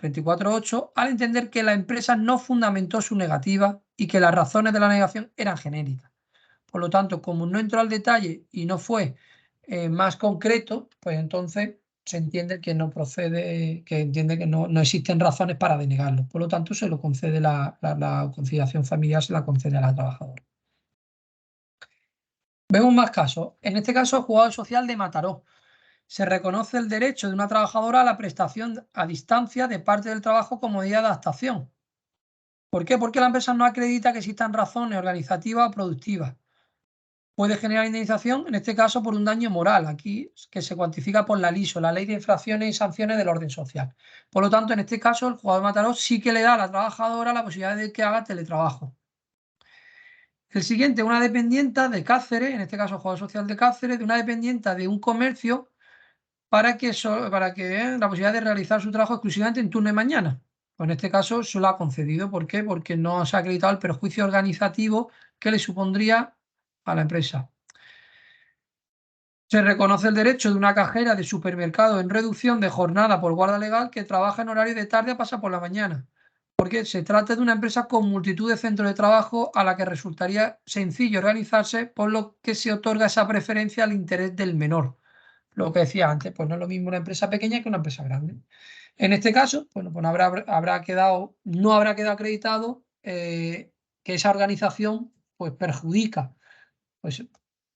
34.8, al entender que la empresa no fundamentó su negativa y que las razones de la negación eran genéricas. Por lo tanto, como no entró al detalle y no fue más concreto, pues entonces se entiende que no procede, que entiende que no existen razones para denegarlo. Por lo tanto, se lo concede la conciliación familiar, se la concede a la trabajadora. Vemos más casos. En este caso, el juzgado social de Mataró. Se reconoce el derecho de una trabajadora a la prestación a distancia de parte del trabajo como medida de adaptación. ¿Por qué? Porque la empresa no acredita que existan razones organizativas o productivas. Puede generar indemnización, en este caso, por un daño moral, aquí que se cuantifica por la LISO, la Ley de Infracciones y Sanciones del Orden Social. Por lo tanto, en este caso, el juzgado de Mataró sí que le da a la trabajadora la posibilidad de que haga teletrabajo. El siguiente, una dependienta de Cáceres, en este caso el juzgado social de Cáceres, de una dependienta de un comercio para que la posibilidad de realizar su trabajo exclusivamente en turno de mañana. Pues en este caso se lo ha concedido. ¿Por qué? Porque no se ha acreditado el perjuicio organizativo que le supondría a la empresa. Se reconoce el derecho de una cajera de supermercado en reducción de jornada por guarda legal que trabaja en horario de tarde a pasar por la mañana. Porque se trata de una empresa con multitud de centros de trabajo a la que resultaría sencillo organizarse, por lo que se otorga esa preferencia al interés del menor. Lo que decía antes, pues no es lo mismo una empresa pequeña que una empresa grande. En este caso, bueno, pues no habrá quedado acreditado que esa organización pues perjudica. Pues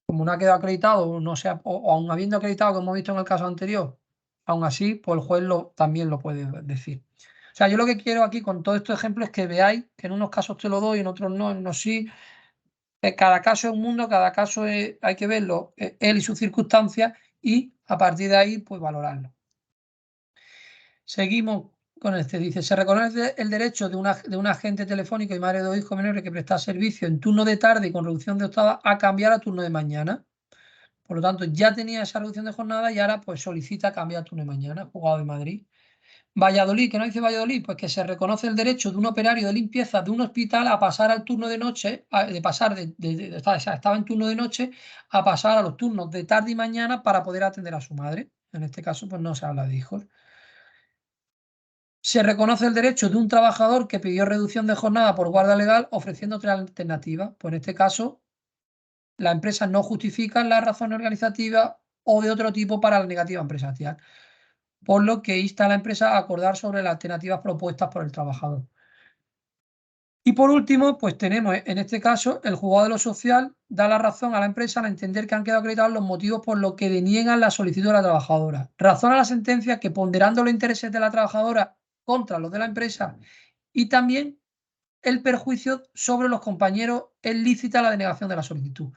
como no ha quedado acreditado, no sea, o aun habiendo acreditado, como hemos visto en el caso anterior, aún así, pues el juez también lo puede decir. O sea, yo lo que quiero aquí con todos estos ejemplos es que veáis que en unos casos te lo doy, en otros no, en unos sí. Cada caso es un mundo, cada caso hay que verlo, él y sus circunstancias, y a partir de ahí, pues valorarlo. Seguimos con este. Dice, se reconoce el derecho de un agente telefónico y madre de dos hijos menores que presta servicio en turno de tarde y con reducción de octava a cambiar a turno de mañana. Por lo tanto, ya tenía esa reducción de jornada y ahora pues solicita cambiar a turno de mañana, juzgado de Madrid. Valladolid, que no dice Valladolid, pues que se reconoce el derecho de un operario de limpieza de un hospital a pasar al turno de noche, estaba en turno de noche, a pasar a los turnos de tarde y mañana para poder atender a su madre. En este caso, pues no se habla de hijos. Se reconoce el derecho de un trabajador que pidió reducción de jornada por guarda legal ofreciendo otra alternativa. Pues en este caso, la empresa no justifica la razón organizativa o de otro tipo para la negativa empresarial, por lo que insta a la empresa a acordar sobre las alternativas propuestas por el trabajador. Y por último, pues tenemos en este caso el juzgado de lo social da la razón a la empresa al entender que han quedado acreditados los motivos por los que deniegan la solicitud de la trabajadora. Razona la sentencia que ponderando los intereses de la trabajadora contra los de la empresa y también el perjuicio sobre los compañeros es lícita la denegación de la solicitud.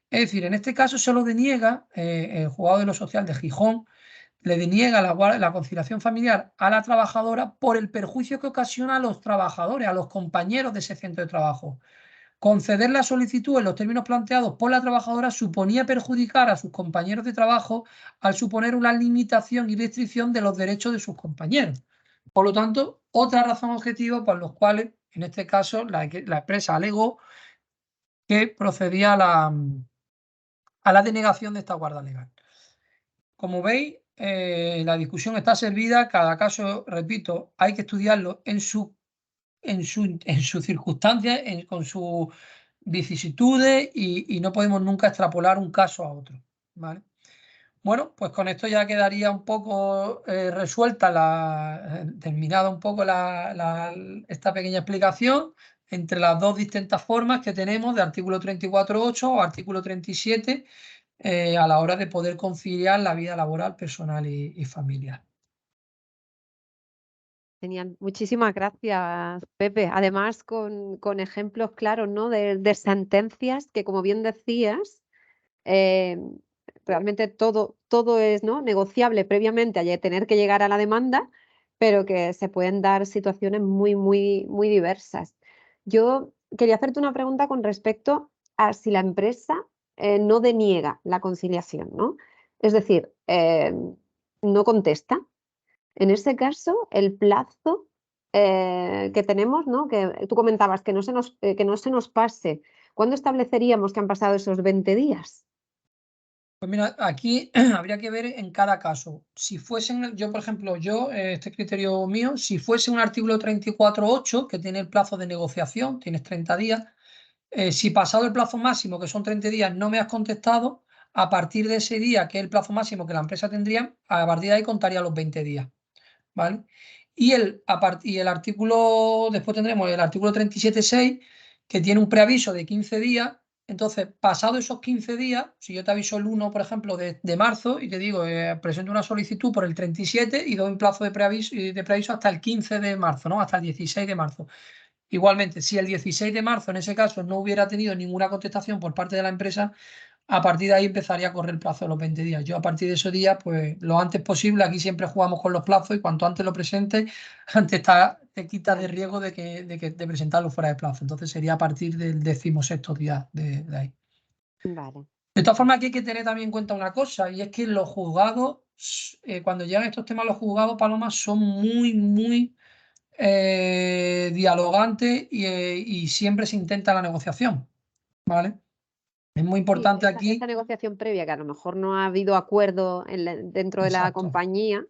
Es decir, en este caso se lo deniega el juzgado de lo social de Gijón, le deniega la conciliación familiar a la trabajadora por el perjuicio que ocasiona a los trabajadores, a los compañeros de ese centro de trabajo. Conceder la solicitud en los términos planteados por la trabajadora suponía perjudicar a sus compañeros de trabajo al suponer una limitación y restricción de los derechos de sus compañeros. Por lo tanto, otra razón objetiva por los cuales, en este caso, la empresa alegó que procedía a la denegación de esta guarda legal. Como veis, la discusión está servida, cada caso, repito, hay que estudiarlo en sus circunstancias, con sus vicisitudes y no podemos nunca extrapolar un caso a otro, ¿vale? Bueno, pues con esto ya quedaría un poco resuelta, terminada un poco esta pequeña explicación entre las dos distintas formas que tenemos de artículo 34.8 o artículo 37 a la hora de poder conciliar la vida laboral, personal y familiar. Genial. Muchísimas gracias, Pepe. Además, con ejemplos claros, ¿no? de sentencias que, como bien decías, eh, realmente todo es, ¿no? negociable previamente a tener que llegar a la demanda, pero que se pueden dar situaciones muy, muy, muy diversas. Yo quería hacerte una pregunta con respecto a si la empresa no deniega la conciliación, ¿no? Es decir, no contesta. En ese caso, el plazo que tenemos, ¿no? que tú comentabas que no se nos pase, ¿cuándo estableceríamos que han pasado esos 20 días? Pues mira, aquí habría que ver en cada caso. Si fuesen, yo por ejemplo, este criterio mío, si fuese un artículo 34.8 que tiene el plazo de negociación, tienes 30 días, si pasado el plazo máximo, que son 30 días, no me has contestado, a partir de ese día, que es el plazo máximo que la empresa tendría, a partir de ahí contaría los 20 días, ¿vale? Y el artículo, después tendremos el artículo 37.6, que tiene un preaviso de 15 días. Entonces, pasado esos 15 días, si yo te aviso el 1, por ejemplo, de marzo y te digo, presento una solicitud por el 37 y doy un plazo de preaviso hasta el 15 de marzo, ¿no? Hasta el 16 de marzo. Igualmente, si el 16 de marzo en ese caso no hubiera tenido ninguna contestación por parte de la empresa, a partir de ahí empezaría a correr el plazo de los 20 días. Yo a partir de esos días, pues lo antes posible, aquí siempre jugamos con los plazos y cuanto antes lo presentes, antes te quitas de riesgo de presentarlo fuera de plazo. Entonces sería a partir del 16º día de ahí. Vale. De todas formas, aquí hay que tener también en cuenta una cosa, y es que los juzgados, cuando llegan estos temas, los juzgados, Paloma, son muy, muy dialogantes y siempre se intenta la negociación, ¿vale? Es muy Sí, importante esa aquí. negociación previa, que a lo mejor no ha habido acuerdo dentro de la Exacto. compañía,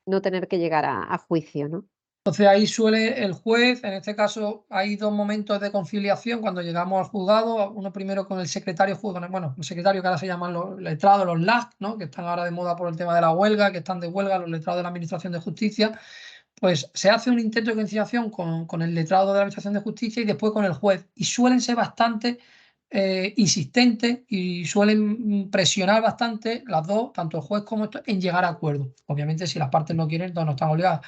no tener que llegar a juicio, ¿no? Entonces ahí suele el juez, en este caso hay dos momentos de conciliación cuando llegamos al juzgado, uno primero con el secretario, bueno, el secretario que ahora se llaman los letrados, los LAC, ¿no? Que están ahora de moda por el tema de la huelga, que están de huelga los letrados de la Administración de Justicia, pues se hace un intento de conciliación con el letrado de la Administración de Justicia y después con el juez, y suelen ser bastante insistentes y suelen presionar bastante las dos, tanto el juez como esto, en llegar a acuerdos. Obviamente si las partes no quieren, entonces no están obligadas.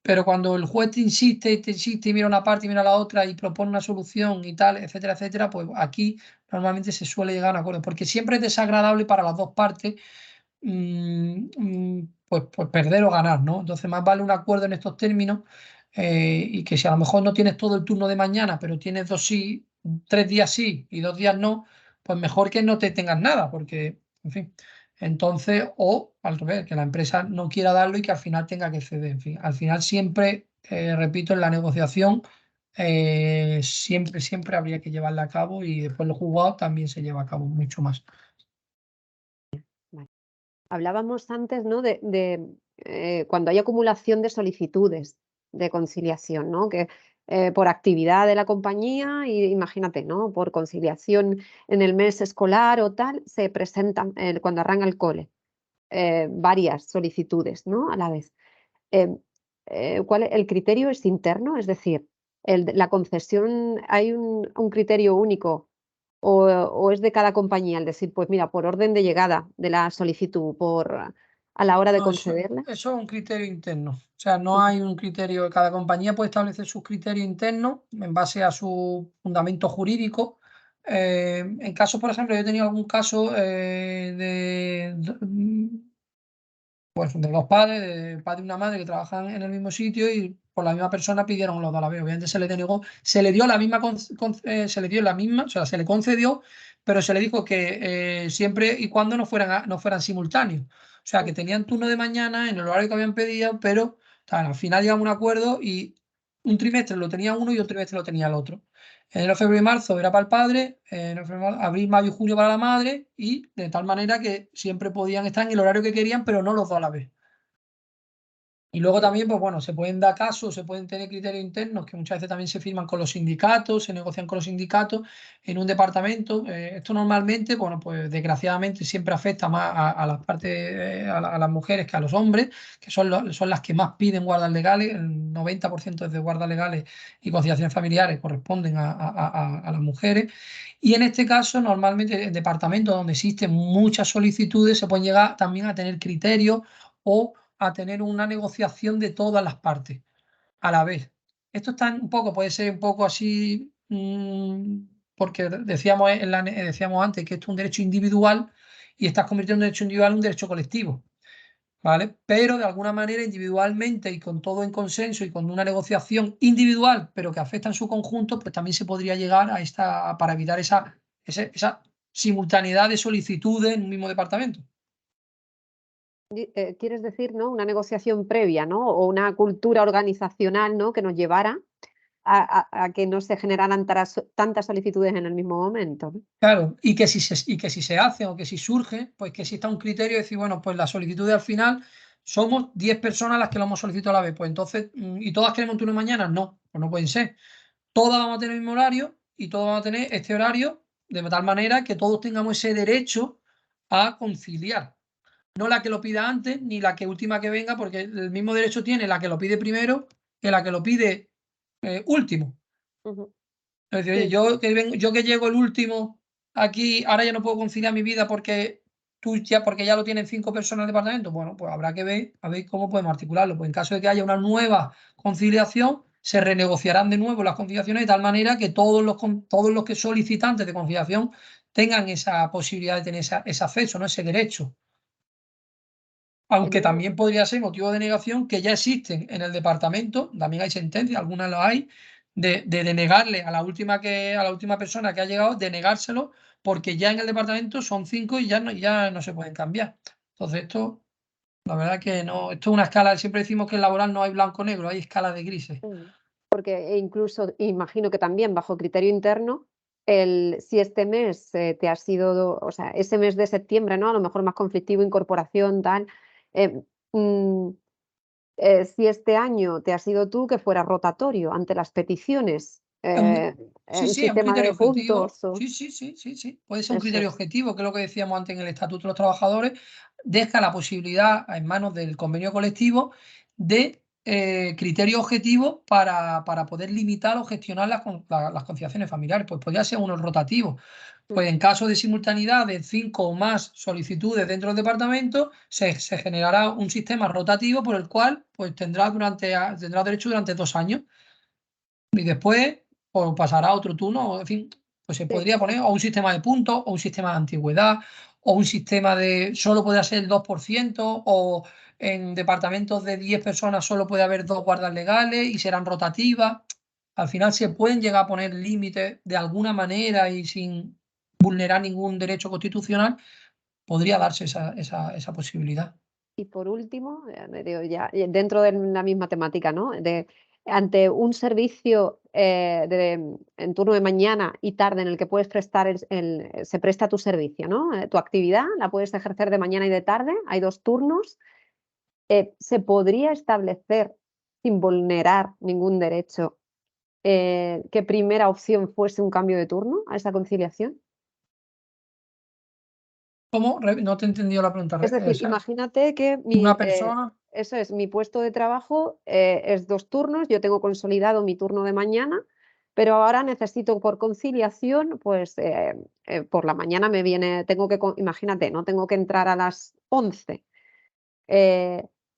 Pero cuando el juez te insiste y mira una parte y mira la otra y propone una solución y tal, etcétera, pues aquí normalmente se suele llegar a un acuerdo, porque siempre es desagradable para las dos partes pues perder o ganar, ¿no? Entonces más vale un acuerdo en estos términos y que si a lo mejor no tienes todo el turno de mañana, pero tienes 3 días sí y 2 días no, pues mejor que no te tengas nada, porque, en fin. Entonces, o al revés, que la empresa no quiera darlo y que al final tenga que ceder. En fin, al final siempre, repito, en la negociación siempre habría que llevarla a cabo y después los juzgados también se lleva a cabo mucho más. Vale. Hablábamos antes, ¿no? de cuando hay acumulación de solicitudes de conciliación, ¿no? Que por actividad de la compañía, y imagínate, ¿no? Por conciliación en el mes escolar o tal, se presentan cuando arranca el cole varias solicitudes, ¿no? A la vez. Em, el criterio es interno? Es decir, la concesión, ¿hay un criterio único o es de cada compañía? Es decir, pues mira, por orden de llegada de la solicitud, a la hora de No, concederla. eso es un criterio interno. O sea, no Ujú. hay un criterio. Cada compañía puede establecer sus criterios internos en base a su fundamento jurídico. En caso, por ejemplo, yo he tenido algún caso pues, de dos padres, de padre y una madre que trabajan en el mismo sitio y por la misma persona pidieron los dos a la vez. Obviamente se le denegó, se le dio la misma, se le dio la misma, o sea, se le concedió, pero se le dijo que siempre y cuando no fueran simultáneos. O sea, que tenían turno de mañana en el horario que habían pedido, pero al final llegamos a un acuerdo y un trimestre lo tenía uno y otro trimestre lo tenía el otro. Enero, febrero y marzo era para el padre, abril, mayo y junio para la madre, y de tal manera que siempre podían estar en el horario que querían, pero no los dos a la vez. Y luego Sí. también, pues bueno, se pueden dar casos, se pueden tener criterios internos que muchas veces también se firman con los sindicatos, se negocian con los sindicatos en un departamento. Esto normalmente, bueno, pues desgraciadamente siempre afecta más a las partes, a las mujeres que a los hombres, que son las que más piden guardas legales. El 90% de guardas legales y conciliaciones familiares corresponden a las mujeres. Y en este caso, normalmente en departamentos donde existen muchas solicitudes, se pueden llegar también a tener criterios o a tener una negociación de todas las partes a la vez. Esto está un poco, puede ser un poco así, porque decíamos antes que esto es un derecho individual y estás convirtiendo un derecho individual en un derecho colectivo, ¿vale? Pero de alguna manera individualmente y con todo en consenso y con una negociación individual, pero que afecta en su conjunto, pues también se podría llegar para evitar esa simultaneidad de solicitudes en un mismo departamento. Quieres decir, ¿no? Una negociación previa, ¿no? O una cultura organizacional, ¿no? Que nos llevara a que no se generaran tantas solicitudes en el mismo momento, ¿no? Claro, y que si se hace o que si surge, pues que exista un criterio de decir, bueno, pues la solicitud de al final somos 10 personas las que lo hemos solicitado a la vez. Pues entonces, ¿y todas queremos turno mañana? No, pues no pueden ser. Todas vamos a tener el mismo horario y todos vamos a tener este horario de tal manera que todos tengamos ese derecho a conciliar. No la que lo pida antes ni la que última que venga, porque el mismo derecho tiene la que lo pide primero que la que lo pide último. Ujú. Es decir, oye, Sí. yo que llego el último aquí, ahora ya no puedo conciliar mi vida porque ya lo tienen 5 personas en el departamento. Bueno, pues habrá que ver a ver cómo podemos articularlo. Pues en caso de que haya una nueva conciliación, se renegociarán de nuevo las conciliaciones de tal manera que todos los que solicitantes de conciliación tengan esa posibilidad de tener ese acceso, ¿no? Ese derecho. Aunque No, también podría ser motivo de negación que ya existen en el departamento, también hay sentencias, algunas lo hay, de denegarle a la última persona que ha llegado, denegárselo, porque ya en el departamento son 5 y ya no se pueden cambiar. Entonces, esto, la verdad que no, esto es una escala, siempre decimos que en laboral no hay blanco-negro, hay escala de grises. porque incluso imagino que también bajo criterio interno, si este mes te ha sido, o sea, ese mes de septiembre, ¿no? A lo mejor más conflictivo, incorporación, tal. eh, mm, si este año te has sido tú, que fuera rotatorio ante las peticiones, Sí, un sí, es un sistema criterio de objetivo. puntos o Sí, sí, sí, sí, sí. Puede ser un eso criterio es. objetivo, que es lo que decíamos antes en el Estatuto de los Trabajadores, deja la posibilidad en manos del convenio colectivo de criterios objetivos para poder limitar o gestionar las conciliaciones familiares. Pues podría ser uno rotativo. Mm. Pues en caso de simultaneidad de 5 o más solicitudes dentro del departamento, se generará un sistema rotativo por el cual pues, tendrá derecho durante 2 años. Y después pues, pasará a otro turno, o, en fin, pues se Sí, podría poner o un sistema de puntos, o un sistema de antigüedad, o un sistema de solo puede ser el 2%, o en departamentos de 10 personas solo puede haber 2 guardas legales y serán rotativas. Al final se pueden llegar a poner límites de alguna manera y sin vulnerar ningún derecho constitucional, podría darse esa posibilidad. y por último, digo ya, dentro de la misma temática, ¿no? Ante un servicio en turno de mañana y tarde en el que puedes prestar, se presta tu servicio, ¿no? Tu actividad la puedes ejercer de mañana y de tarde, hay 2 turnos. ¿Se podría establecer sin vulnerar ningún derecho, que primera opción fuese un cambio de turno a esa conciliación? ¿Cómo? No te he entendido la pregunta. Es decir, O sea, imagínate que una persona. eso es, mi puesto de trabajo es 2 turnos, yo tengo consolidado mi turno de mañana, pero ahora necesito por conciliación, pues por la mañana me viene, imagínate, ¿no? Tengo que entrar a las 11.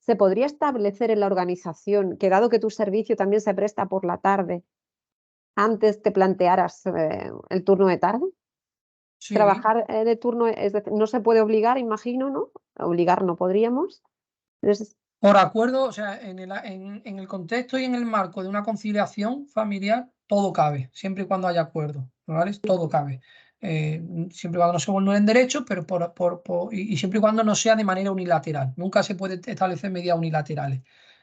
¿Se podría establecer en la organización que dado que tu servicio también se presta por la tarde, antes te plantearas el turno de tarde? Sí. Trabajar de turno, es decir, no se puede obligar, imagino, ¿no? Obligar no podríamos. Entonces, Por acuerdo, o sea, en el contexto y en el marco de una conciliación familiar, todo cabe, siempre y cuando haya acuerdo, ¿vale? Todo cabe. Siempre y cuando no se vulneren derechos, pero y siempre y cuando no sea de manera unilateral. Nunca se puede establecer medidas unilaterales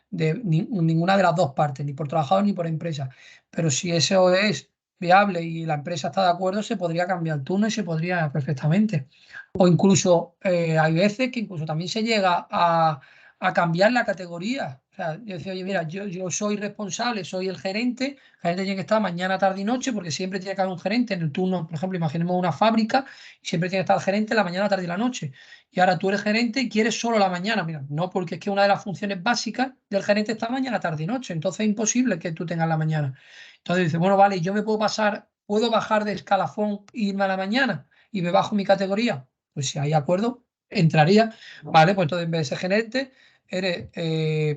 de ninguna de las dos partes, ni por trabajador ni por empresa. Pero si eso es viable y la empresa está de acuerdo, se podría cambiar el turno y se podría perfectamente. O incluso hay veces que incluso también se llega a cambiar la categoría. O sea, yo decía, oye, mira, yo soy responsable, soy el gerente tiene que estar mañana, tarde y noche, porque siempre tiene que haber un gerente en el turno, por ejemplo, imaginemos una fábrica, y siempre tiene que estar el gerente la mañana, tarde y la noche. Y ahora tú eres gerente y quieres solo la mañana. Mira, no, porque es que una de las funciones básicas del gerente está mañana, tarde y noche. Entonces es imposible que tú tengas la mañana. Entonces dice, bueno, vale, yo me puedo bajar de escalafón e irme a la mañana y me bajo mi categoría. Pues si hay acuerdo, entraría. Vale, pues entonces en vez de ser gerente, eres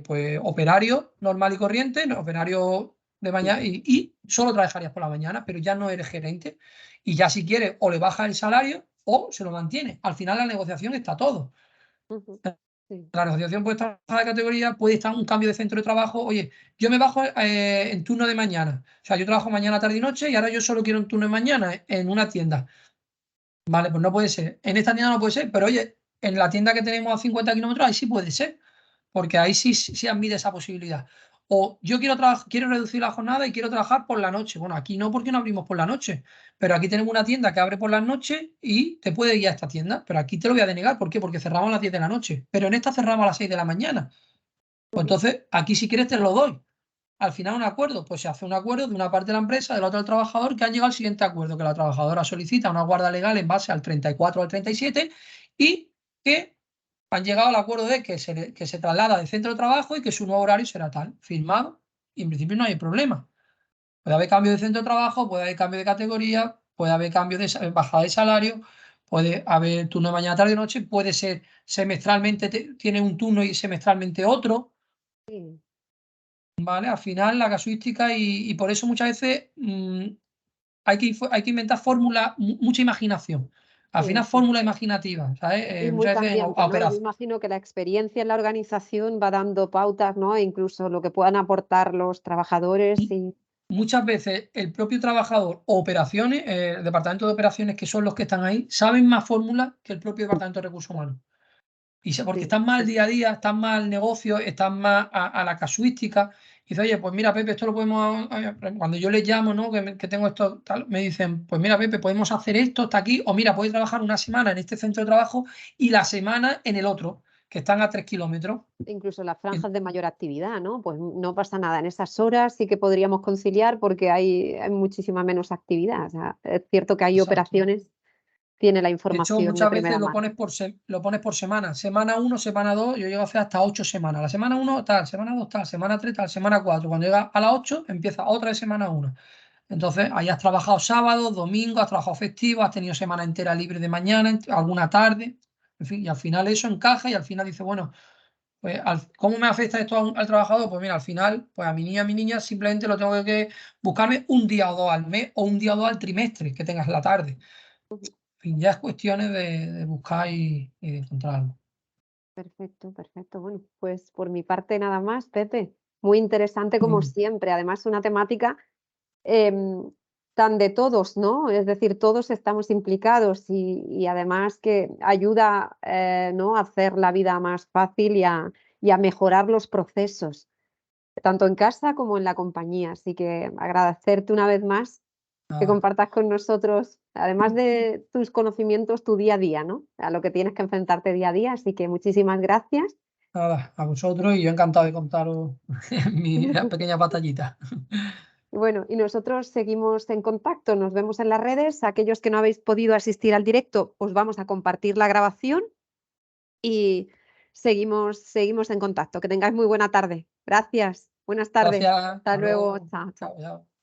pues operario normal y corriente, no, operario de mañana y solo trabajarías por la mañana, pero ya no eres gerente. Y ya si quieres, o le bajas el salario o se lo mantiene. Al final la negociación está todo. ujú, sí, La negociación puede estar de categoría, puede estar un cambio de centro de trabajo. Oye, yo me bajo en turno de mañana. O sea, yo trabajo mañana, tarde y noche y ahora yo solo quiero un turno de mañana en una tienda. Vale, pues no puede ser. En esta tienda no puede ser, pero oye, en la tienda que tenemos a 50 kilómetros, ahí sí puede ser, porque ahí sí admite esa posibilidad. O yo quiero reducir la jornada y quiero trabajar por la noche. Bueno, aquí no, porque no abrimos por la noche, pero aquí tenemos una tienda que abre por las noches y te puede ir a esta tienda, pero aquí te lo voy a denegar. ¿Por qué? Porque cerramos a las 10 de la noche, pero en esta cerramos a las 6 de la mañana. Pues ujú, entonces, aquí si quieres te lo doy. Al final un acuerdo, pues se hace un acuerdo de una parte de la empresa, del otro del trabajador, que han llegado al siguiente acuerdo, que la trabajadora solicita una guarda legal en base al 34 o al 37 y que han llegado al acuerdo de que se traslada de centro de trabajo y que su nuevo horario será tal, firmado, y en principio no hay problema. Puede haber cambio de centro de trabajo, puede haber cambio de categoría, puede haber cambio de bajada de salario, puede haber turno de mañana, tarde y noche, puede ser semestralmente, tiene un turno y semestralmente otro. sí, ¿Vale? Al final la casuística y por eso muchas veces hay que inventar fórmulas, mucha imaginación. Al sí, final sí. fórmula imaginativa, ¿sabes? Y muy Muchas veces cambiante, a ¿no? Yo operación. imagino que la experiencia en la organización va dando pautas, ¿no? E incluso lo que puedan aportar los trabajadores y Muchas veces el propio trabajador o operaciones, el departamento de operaciones, que son los que están ahí, saben más fórmulas que el propio departamento de recursos humanos. Porque sí, están más al sí. día a día, están más al negocio, están más a la casuística. Y dice, oye, pues mira, Pepe, esto lo podemos. Cuando yo les llamo, ¿no? Que tengo esto, tal, me dicen, pues mira, Pepe, podemos hacer esto hasta aquí. O mira, puedes trabajar una semana en este centro de trabajo y la semana en el otro, que están a 3 kilómetros. Incluso las Y franjas de mayor actividad, ¿no? Pues no pasa nada. En esas horas sí que podríamos conciliar porque hay muchísima menos actividad. O sea, es cierto que hay exacto. operaciones, tiene la De hecho, información de muchas veces primera mano. lo pones por semana. Semana uno, semana 2, yo llego a hacer hasta 8 semanas. La semana uno tal, semana 2 tal, semana 3 tal, semana 4. Cuando llega a las 8 empieza otra vez semana uno. Entonces, ahí has trabajado sábado, domingo, has trabajado festivo, has tenido semana entera libre de mañana, alguna tarde, en fin, y al final eso encaja y al final dice, bueno, pues, ¿cómo me afecta esto al trabajador? Pues mira, al final, pues a mi niña, simplemente lo tengo que buscarme un día o dos al mes o un día o dos al trimestre que tengas la tarde. Ujú. En fin, ya es cuestiones de buscar y de encontrarlo. Perfecto, perfecto. Bueno, pues por mi parte nada más, Pepe. Muy interesante como Mm, siempre. Además, una temática em, tan de todos, ¿no? Es decir, todos estamos implicados y además que ayuda, ¿no? A hacer la vida más fácil y a mejorar los procesos, tanto en casa como en la compañía. Así que agradecerte una vez más que nada. compartas con nosotros, además de tus conocimientos, tu día a día, ¿no? A lo que tienes que enfrentarte día a día. Así que muchísimas gracias Nada, a vosotros y yo encantado de contaros mi pequeña batallita. Y bueno, y nosotros seguimos en contacto, nos vemos en las redes. Aquellos que no habéis podido asistir al directo, os vamos a compartir la grabación y seguimos en contacto. Que tengáis muy buena tarde. Gracias. Buenas tardes. Gracias, Hasta hasta luego. luego. Chao, chao. Chao, chao.